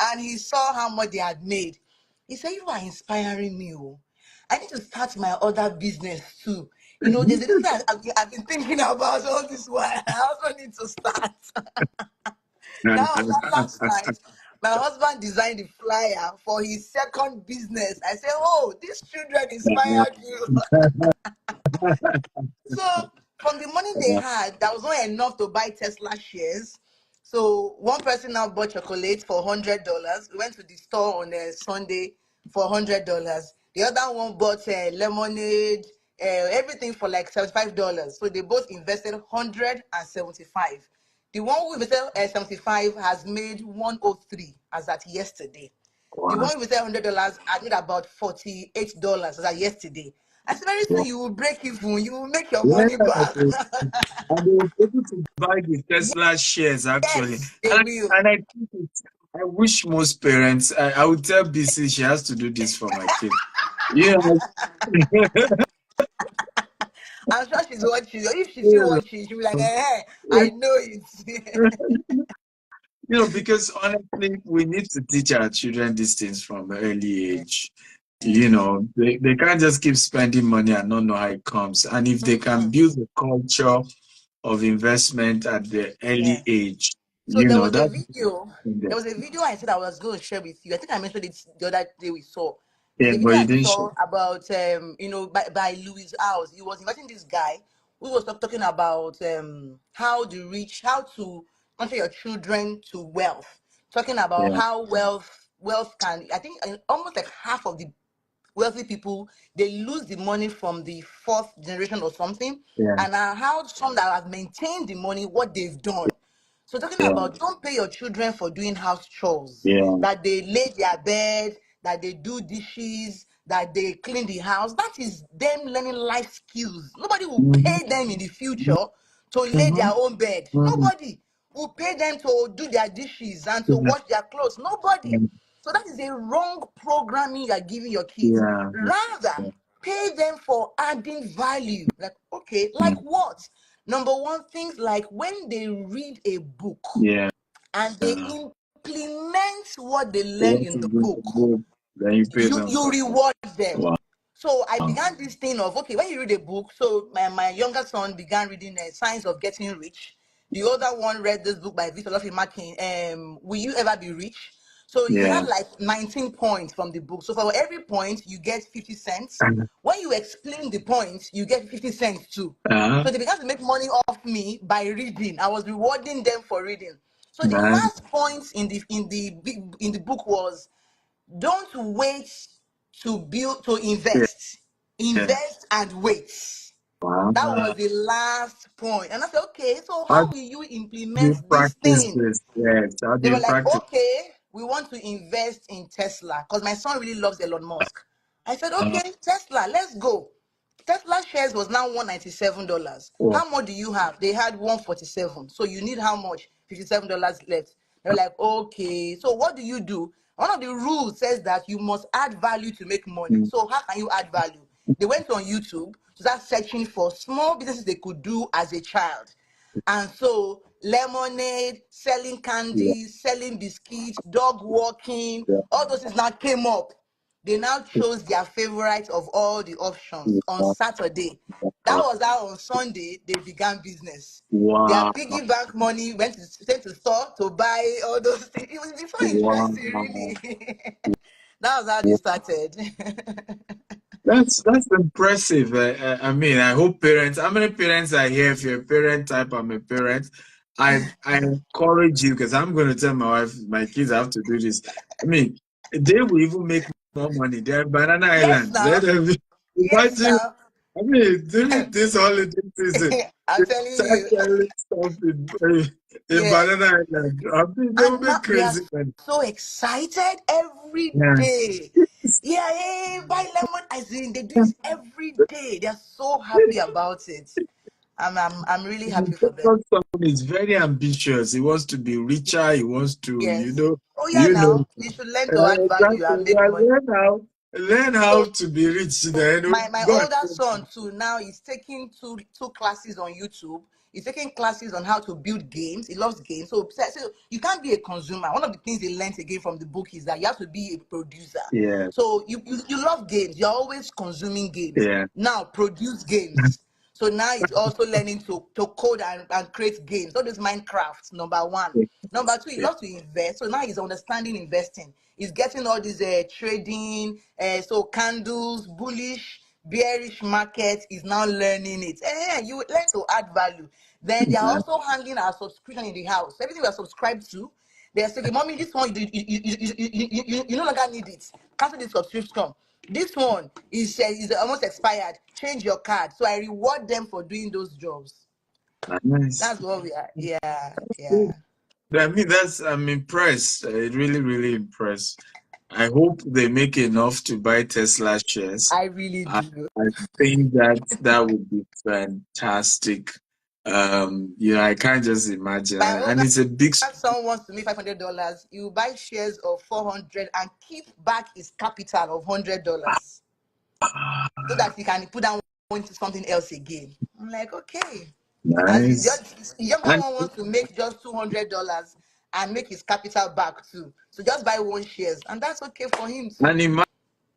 and he saw how much they had made, he said, "You are inspiring me. Oh. I need to start my other business too. You know, there's a thing I've been thinking about all this while. I also need to start." Now, last night, my husband designed the flyer for his second business. I said, "Oh, these children inspired you." So from the money they had, that was not enough to buy Tesla shares. So one person now bought chocolate for $100. We went to the store on a Sunday for $100. The other one bought lemonade, everything for like $75. So they both invested 175. The one who invested 75 has made 103 as at yesterday. The Wow. one with $100 I made about $48 as at yesterday. I said, very soon Wow. you will break even, you will make your money Yes, back. and they were able to buy the Tesla shares actually. Yes, they will. And I think I wish most parents, I would tell BC she has to do this for my kid. Yeah, I'm sure she's watching. If she's still you watching, she'll be like, I know it. know, because honestly, we need to teach our children these things from early age. You know, they can't just keep spending money and not know how it comes. And if they can Mm-mm. build a culture of investment at the Yeah. early age, So you there know, was a that's video. There was a video I said I was going to share with you. I think I mentioned it the other day we saw. There's yeah, a but video you I didn't saw show. about by Louis House. He was inviting this guy who was talking about how to nurture your children to wealth. Talking about Yeah, how wealth can, I think almost like half of the wealthy people, they lose the money from the fourth generation or something, yeah, and how some that have maintained the money, what they've done. So talking yeah, about, don't pay your children for doing house chores, yeah. that they lay their bed, that they do dishes, that they clean the house. That is them learning life skills. Nobody will Mm-hmm, pay them in the future to lay mm-hmm, their own bed. mm-hmm. Nobody will pay them to do their dishes and to wash their clothes. Nobody. Yeah, So that is a wrong programming you are giving your kids. yeah, Rather, yeah. pay them for adding value. Like, okay, like what? Number one, things like when they read a book Yeah. and they implement what they learn What in is the good book, to good, then you pay them you for it. reward them. Wow. So I began this thing of, okay, when you read a book, so my younger son began reading Science of Getting Rich. The older one read this book by Victor Makin, Will You Ever Be Rich? So he Yeah. had like 19 points from the book. So for every point, you get 50 cents. When you explain the points, you get 50 cents too. Uh-huh. So they began to make money off me by reading. I was rewarding them for reading. So the Nice. last point in the book was, don't wait to build to Yeah. invest. Yeah. Invest and wait. Wow. That was the last point. And I said, okay, so How how will you do you implement this practice thing? this? Yes. How do They were you like, practice? okay, we want to invest in Tesla because my son really loves Elon Musk. I said, okay, Tesla, let's go. Tesla shares was now $197. Oh, How much do you have? They had 147. So you need how much? $57 left. They're like, okay. So what do you do? One of the rules says that you must add value to make money. mm, So how can you add value? They went on YouTube to start searching for small businesses they could do as a child. And so lemonade, selling yeah. candies, selling biscuits, dog walking, Yeah. all those things now came up. They now chose their favorite of all the options on Yeah. Saturday. That was how on Sunday they began business. Their Wow. piggy bank money went to store to buy all those things. It was so interesting, Wow. really. That was how they started. That's impressive. I mean, I hope parents. How many parents are here? If you're a parent type, I'm a parent. I encourage you because I'm going to tell my wife, my kids have to do this. I mean, they will even make more money. They're in Banana Yes, Island. now. Let them Yes, imagine. now. I mean, during this holiday season, they I'm telling start you. selling stuff in Yes. Banana Island. I mean, they will And now make they are crazy money. so excited every Yeah. day. Yeah, hey, buy lemon. As in, they do it every day. They are so happy about it. I'm really happy for them. Because someone is very ambitious. He wants to be richer. He wants to, Yes. Oh yeah, you know. now you should learn to add value Exactly. and make Yeah, money. learn how So to be rich. Then my go older and son too now is taking two classes on YouTube. He's taking classes on how to build games. He loves games. So you can't be a consumer. One of the things he learned again from the book is that you have to be a producer. yeah, So you love games. You're always consuming games. yeah, Now produce games. So now he's also learning to code and create games. All this Minecraft, number one. Number two, he yeah. loves to invest. So now he's understanding investing. He's getting all these trading, so candles, bullish, bearish market. Is now learning it. You learn to add value. Then they are Yeah. also hanging our subscription in the house. Everything we are subscribed to, they are saying, "Mommy, this one you no longer need it. Cancel the subscription. This one is almost expired. Change your card." So I reward them for doing those jobs. Nice. That's what we are. Yeah, Good. yeah. I mean, I'm impressed. Really, really impressed. I hope they make enough to buy Tesla shares. I really I, do. I think that would be fantastic. I can't just imagine. My And older it's a big son wants to make $500. You buy shares of 400 and keep back his capital of $100 so that he can put down into something else again. I'm like, okay. As the nice. the younger And one wants to make just $200 and make his capital back too. So just buy one shares, and that's okay for him too. and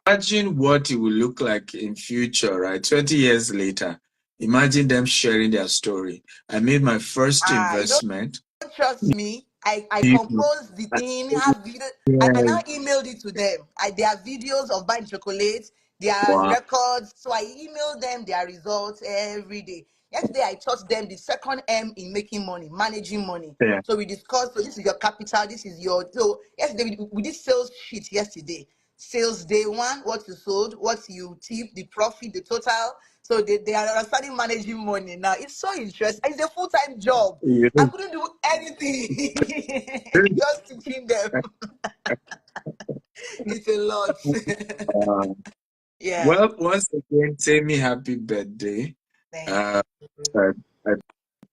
imagine what it will look like in future, right? 20 years later. Imagine them sharing their story. I made my first You don't investment. trust me. I You know, composed the I- thing, have video. I yeah, now emailed it to them. There are videos of buying chocolate, there are wow. records. So I emailed them their results every day. Yesterday I taught them the second M in making money, managing money. Yeah, So we discussed, so this is your capital, this is your, so yesterday we did sales sheet yesterday. Sales day one, what you sold, what you tip, the profit, the total. So they are starting managing money now. It's so interesting. It's a full-time job. you I know, couldn't do anything. Just teaching them. It's a lot. uh, Yeah. well, once again, Temi, happy birthday. Thank Uh, you. I, I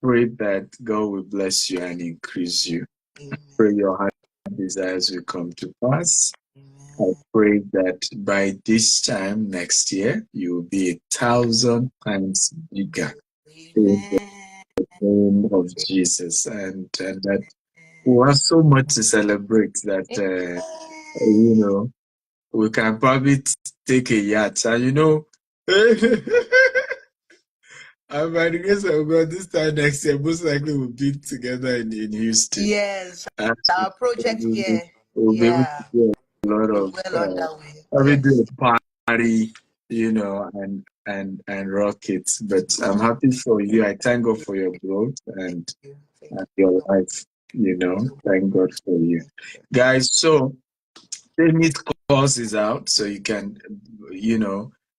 pray that God will bless you and increase you. Amen. Pray your heart desires will come to pass. Amen. I pray that by this time next year, you will be 1,000 times bigger in the Amen. name of Jesus. And that we have so much to celebrate that, we can probably take a yacht. And, and by the grace of God, this time next year, most likely we'll be together in Houston. Yes, And our project here. we'll be able to Yeah, do a lot is of, well underway. probably Yes. do a party, and rock it. But I'm happy for you. I thank God for your growth Thank and you. Thank your you. life. So Thank God for you, guys. So Temi's course is out, so you can,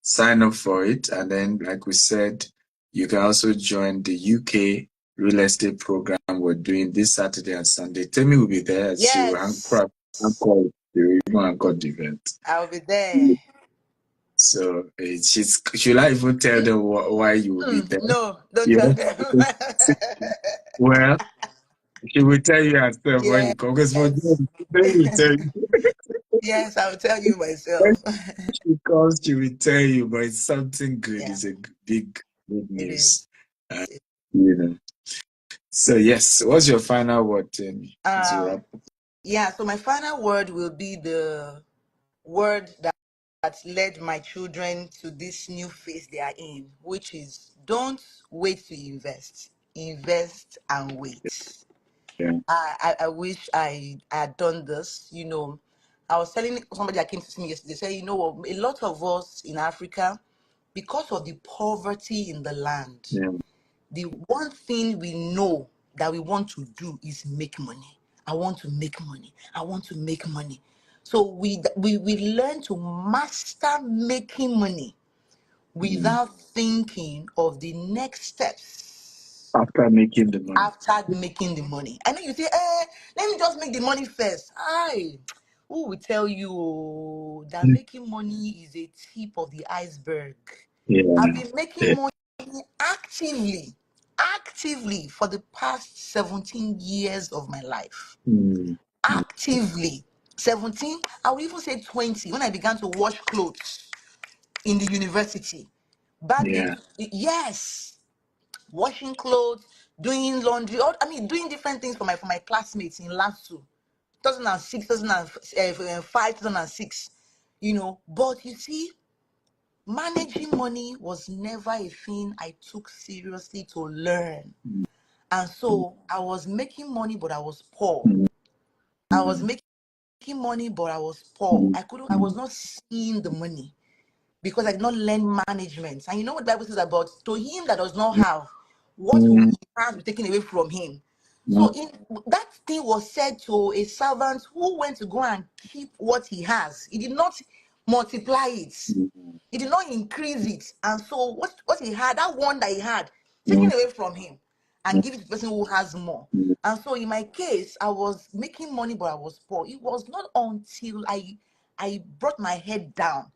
sign up for it. And then, like we said, you can also join the UK real estate program we're doing this Saturday and Sunday. Temi will be there. She will yes, anchor the event. I'll be there. So should I even tell them why you will be there? No, don't tell Yes. them. Well, she will tell you herself when Yes, you come. Because for them, they will tell you. yes, I'll tell you When myself. she comes, she will tell you, but it's something good. Yeah, It's a big, good it is. news. Uh, you know. So, yes, what's your final word, Temi, as you wrap up? Yeah, so my final word will be the word that led my children to this new phase they are in, which is don't wait to invest. Invest and wait. Yeah. I wish I had done this. I was telling somebody that came to see me yesterday, say, what, a lot of us in Africa, because of the poverty in the land, Yeah. the one thing we know that we want to do is make money. I want to make money. I want to make money. So we learn to master making money Mm. without thinking of the next steps After making the money. after making the money. I know you say, let me just make the money first. Who will tell you that making money is a tip of the iceberg? I've Yeah. been making Yeah. money actively for the past 17 years of my life. Mm. Actively. 17, I would even say 20 when I began to wash clothes in the university. Back in, Yeah. yes, washing clothes, doing laundry, doing different things for my classmates in LASU, 2006, 2005, 2006, But you see, managing money was never a thing I took seriously to learn. And so I was making money, but I was poor. Mm. I was making money, but I was poor. Mm. I was not seeing the money because I did not learn management. And you know what the Bible says about to him that does not have, what will Mm. he has be taken away from him? So Mm. that thing was said to a servant who went to go and keep what he has. He did not multiply it. He did not increase it. And so what he had, that one that he had, taken Mm. away from him and give it to the person who has more. And so in my case, I was making money, but I was poor. It was not until I brought my head down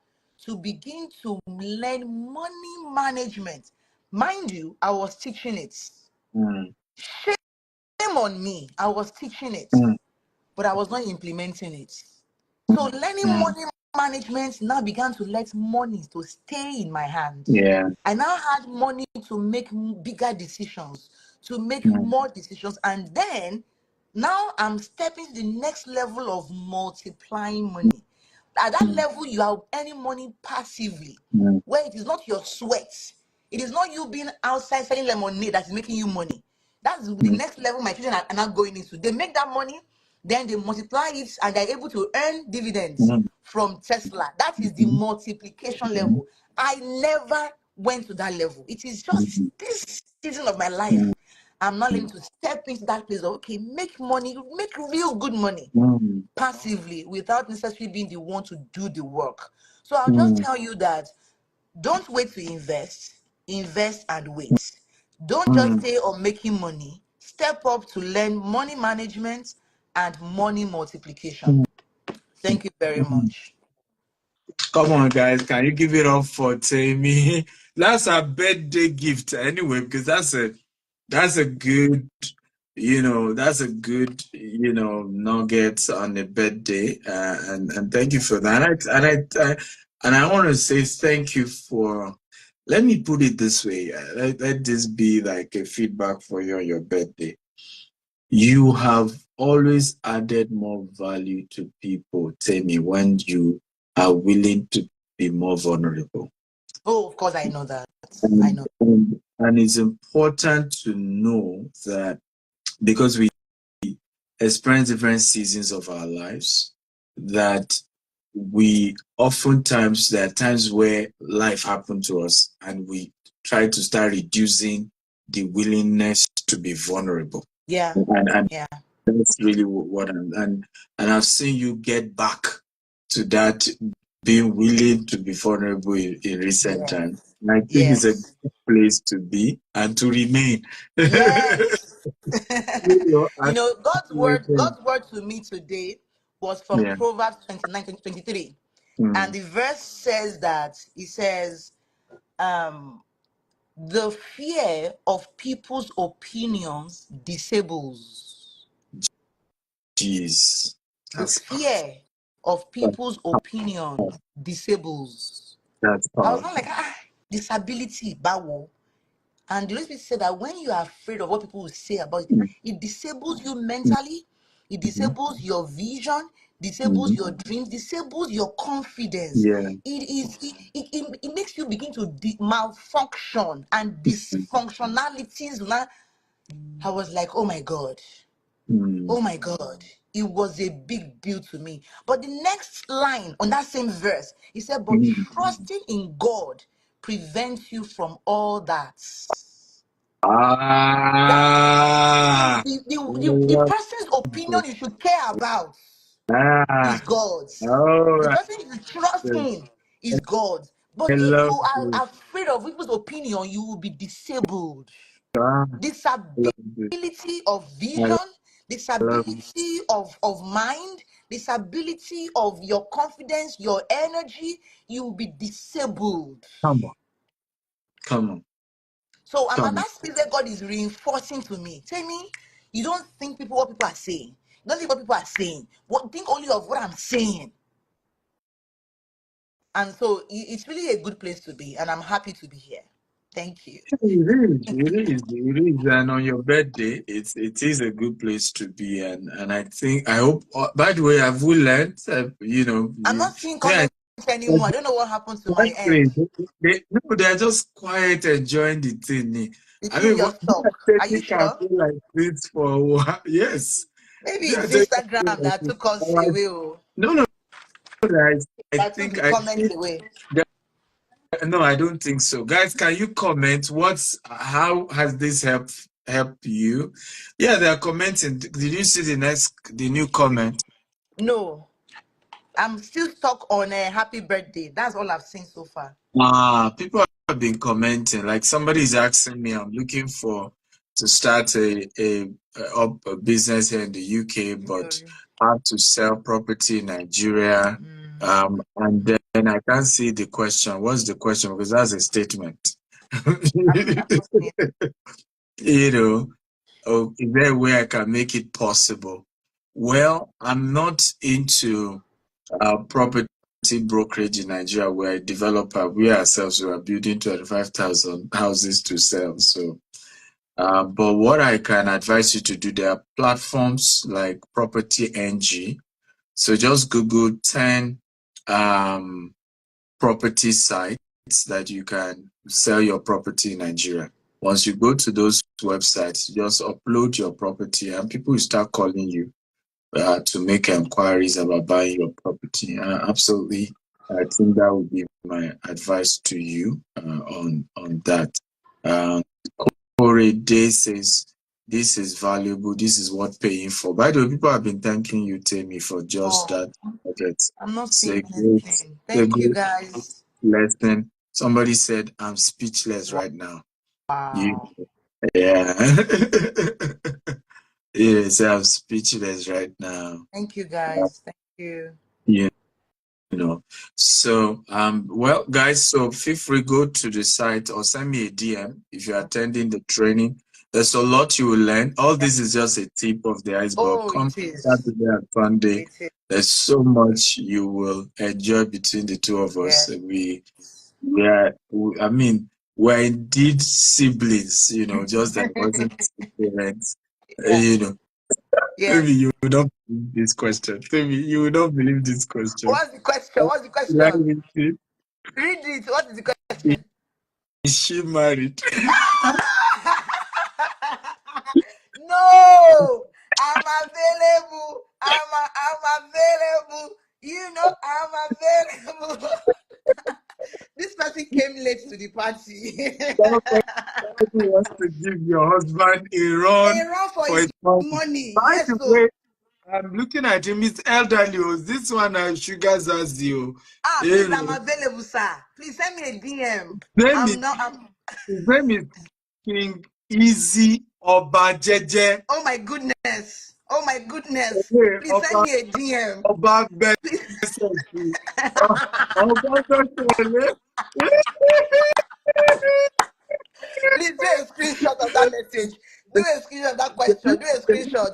to begin to learn money management. Mind you, I was teaching it. Mm. Shame on me. I was teaching it, Mm. but I was not implementing it. So learning Mm. money management now began to let money to stay in my hand. Yeah. I now had money to make bigger decisions, to make Mm. more decisions, and then now I'm stepping to the next level of multiplying money. At that Mm. level, you are earning money passively, Mm. where it is not your sweat. It is not you being outside selling lemonade that is making you money. That's the Mm. next level my children are not going into. They make that money, then they multiply it, and they're able to earn dividends Mm. from Tesla. That is the Mm. multiplication level. I never went to that level. It is just Mm. this season of my life. Mm. I'm not going to step into that place of, okay, make money, make real good money Mm. passively without necessarily being the one to do the work. So I'll just Mm. tell you that don't wait to invest, invest and wait. Don't just Mm. stay on making money. Step up to learn money management and money multiplication. Thank you very Mm. much. Come on, guys. Can you give it up for Tammy? That's a birthday gift anyway, because that's a good that's a good, nugget on a birthday. And thank you for that. And I want to say thank you for, let me put it this way. Let this be like a feedback for you on your birthday. You have always added more value to people, Temi, when you are willing to be more vulnerable. Oh, of course, I know that. I And, know. and it's important to know that because we experience different seasons of our lives, that we oftentimes, there are times where life happened to us and we try to start reducing the willingness to be vulnerable. Yeah. And Yeah. that's really what and I've seen you get back to that, being willing to be vulnerable in recent Yes. times. And I think it's a Yes. good place to be and to remain. Yes. I God's word to me today was from yeah. Proverbs 29:23. And Mm. the verse says that it says, the fear of people's opinions disables. Jeez. The That's powerful. fear of people's opinion disables. That's I was not powerful. like, disability, bawo. And the Holy Spirit said that when you are afraid of what people will say about it, Mm. it disables you mentally, it Mhm. disables your vision, disables Mhm. your dreams, disables your confidence. Yeah. It makes you begin to malfunction and dysfunctionalities. I was like, oh my God. Mm. Oh my God, it was a big deal to me. But the next line on that same verse, he said, but Mm. trusting in God prevents you from all that. That Ah. the person's opinion you should care about is Ah. God's. All The right. person you should trust in is God. But I if love you this. are afraid of people's opinion, you will be disabled. Ah, I love this. Disability of I vision, love it. disability of mind, disability of your confidence, your energy, you will be disabled. Come on. Come on. So I'm at Come on. that space that God is reinforcing to me. Tell me, you don't think what people are saying. You don't think what people are saying. Think only of what I'm saying. And so it's really a good place to be, and I'm happy to be here. Thank you. It is. And on your birthday, it is a good place to be. And I hope, by the way, have we learned, I'm not seeing yeah, comments anymore. I don't know what happened to my exactly. end. No, they're just quiet, enjoying the thing. The I thing mean, what just stopped. Are you can sure? feel like this for a while? Yes. Maybe Yeah, it's they can feel Instagram like that this. took us away. Oh, No, no, guys. I that took think the I comments think away. that, no, I don't think so. Guys, can you comment? How has this helped you? Yeah, they are commenting. Did you see the new comment? No, I'm still stuck on a happy birthday. That's all I've seen so far. People have been commenting. Like somebody is asking me, I'm looking to start a business here in the UK, but Sorry. how to sell property in Nigeria. And then I can't see the question. What's the question? Because that's a statement. I'm not seeing. You know, is there a way I can make it possible? Well, I'm not into property brokerage in Nigeria. We're a developer. We ourselves we are building 25,000 houses to sell. So, but what I can advise you to do, there are platforms like Property NG. So just Google 10 property sites that you can sell your property in Nigeria. Once you go to those websites, just upload your property and people will start calling you to make inquiries about buying your property. Absolutely, I think that would be my advice to you on that. Uh, Corey Day says this is valuable. This is what paying for. By the way, people have been thanking you, Temi, for just Oh, that. Okay, I'm not it's seeing great, anything. a Thank you, great guys. lesson. Somebody said, "I'm speechless right now." You, Wow. yeah. Yes, I'm speechless right now. Thank you, guys. Thank you. You know. So, well, guys, so feel free go to the site or send me a DM if you're attending the training. There's a lot you will learn. All this is just a tip of the iceberg. Oh, Come it is. Saturday and Sunday. It is. There's so much you will enjoy between the two of us. Yeah. I mean, we're indeed siblings, just that I wasn't parents. Yeah. Maybe Yes. you would not believe this question. Maybe you would not believe this question. What's the question? What's the Like, question? Read it. What is the question? is she married? No, I'm available. I'm available. I'm available. This person came late to the party. Somebody wants to give your husband a A run run for for his his money. money. By Yes, the so way, I'm looking at him. He's elderly. This one sugar zazi. please, You I'm know, available, sir. Please send me a DM. name is, I'm not. I'm. his name is King Easy Obajeje. Oh my goodness. Oh my goodness. Okay, Please send me a DM. Oba Please. Oba Please do a screenshot of that message. Do a screenshot of that question. Do a screenshot.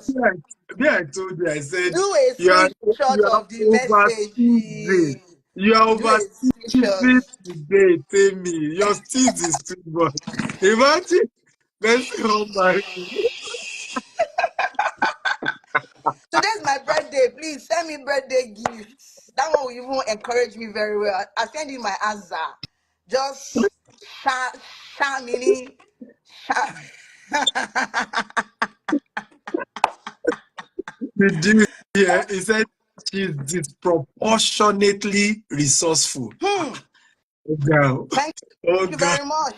I told you, I said, Do a you are, screenshot you are of the message. overseasing. You are Do a screenshot. overseasing today, Temi. Your steez is too much. Imagine, let's go marry you. Today's my birthday. Please send me birthday gifts. That one will even encourage me very well. I send you my answer. Just sha mini sha. Did you hear? He said she's disproportionately resourceful. Hmm. Oh, girl. Thank Oh, you God. very much.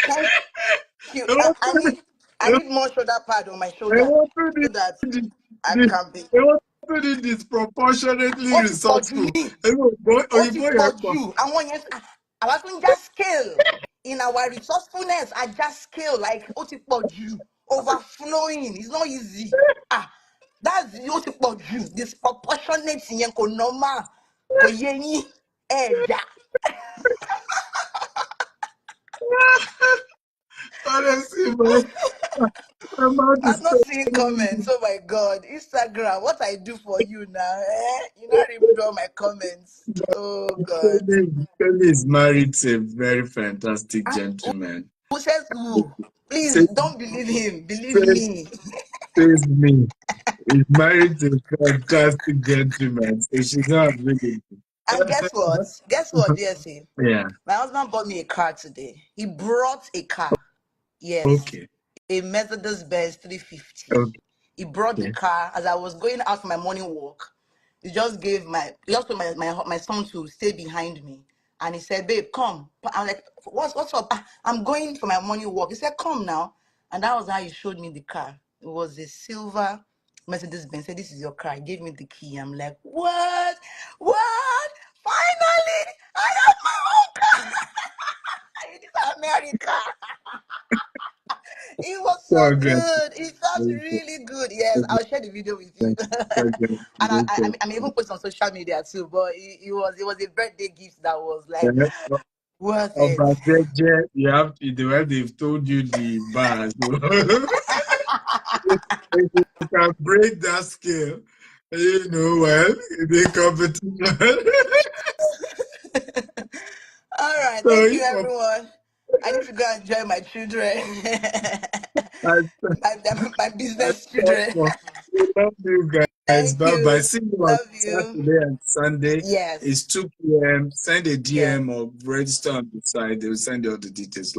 Thank you. I I need more shoulder pad on my shoulder want so to that do I this. can be. I want to do disproportionately Ó ti pọ̀ jù resourceful. ní. Ó ti Òyìnbó pọ̀ yẹn pọ̀. jù. Àwọn yẹn àwa tún já scale in our resourcefulness. I just scale like ó ti pọ̀ jù. Overflowing. It's not easy. That's ó ti pọ̀ jù. Disproportionate yẹn kò normal. Kò yé yín. Ẹ̀dá. Honestly, man. I'm about to I'm not stop. seeing comments. Oh my God. Instagram, what I do for you now, eh? You not even do all my comments. Oh God. Temi is married to a very fantastic Ah, gentleman. who says who? Please Says, don't believe him. Believe says, me. says me. He's married to a fantastic gentleman, so she's not available. And guess what? Guess what, DSA? Yeah. My husband bought me a car today. He brought a car. Yes. Okay. A Mercedes Benz 350. He brought the Okay. car as I was going out for my morning walk. He just told my son to stay behind me. And he said, babe, come. I'm like, what's up? I'm going for my morning walk. He said, come now. And that was how he showed me the car. It was a silver Mercedes Benz. He said, this is your car. He gave me the key. I'm like, what? What? Finally, I have my own car. It is America. It was so Congrats. good. It felt really good. Yes, I'll share the video with you. And I'm even put on social media too. But it was a birthday gift that was like worth it. Obadeje, the way they've told you the bars. If you can break that scale, well, the competition. All right, So thank you, if everyone. I need to go and enjoy my children, I my business children. we love you guys. Thank Bye bye. you. See you on Love you. Saturday and Sunday. Yes. It's 2 p.m. Send a Yes. DM or register on the site. They will send you all the details.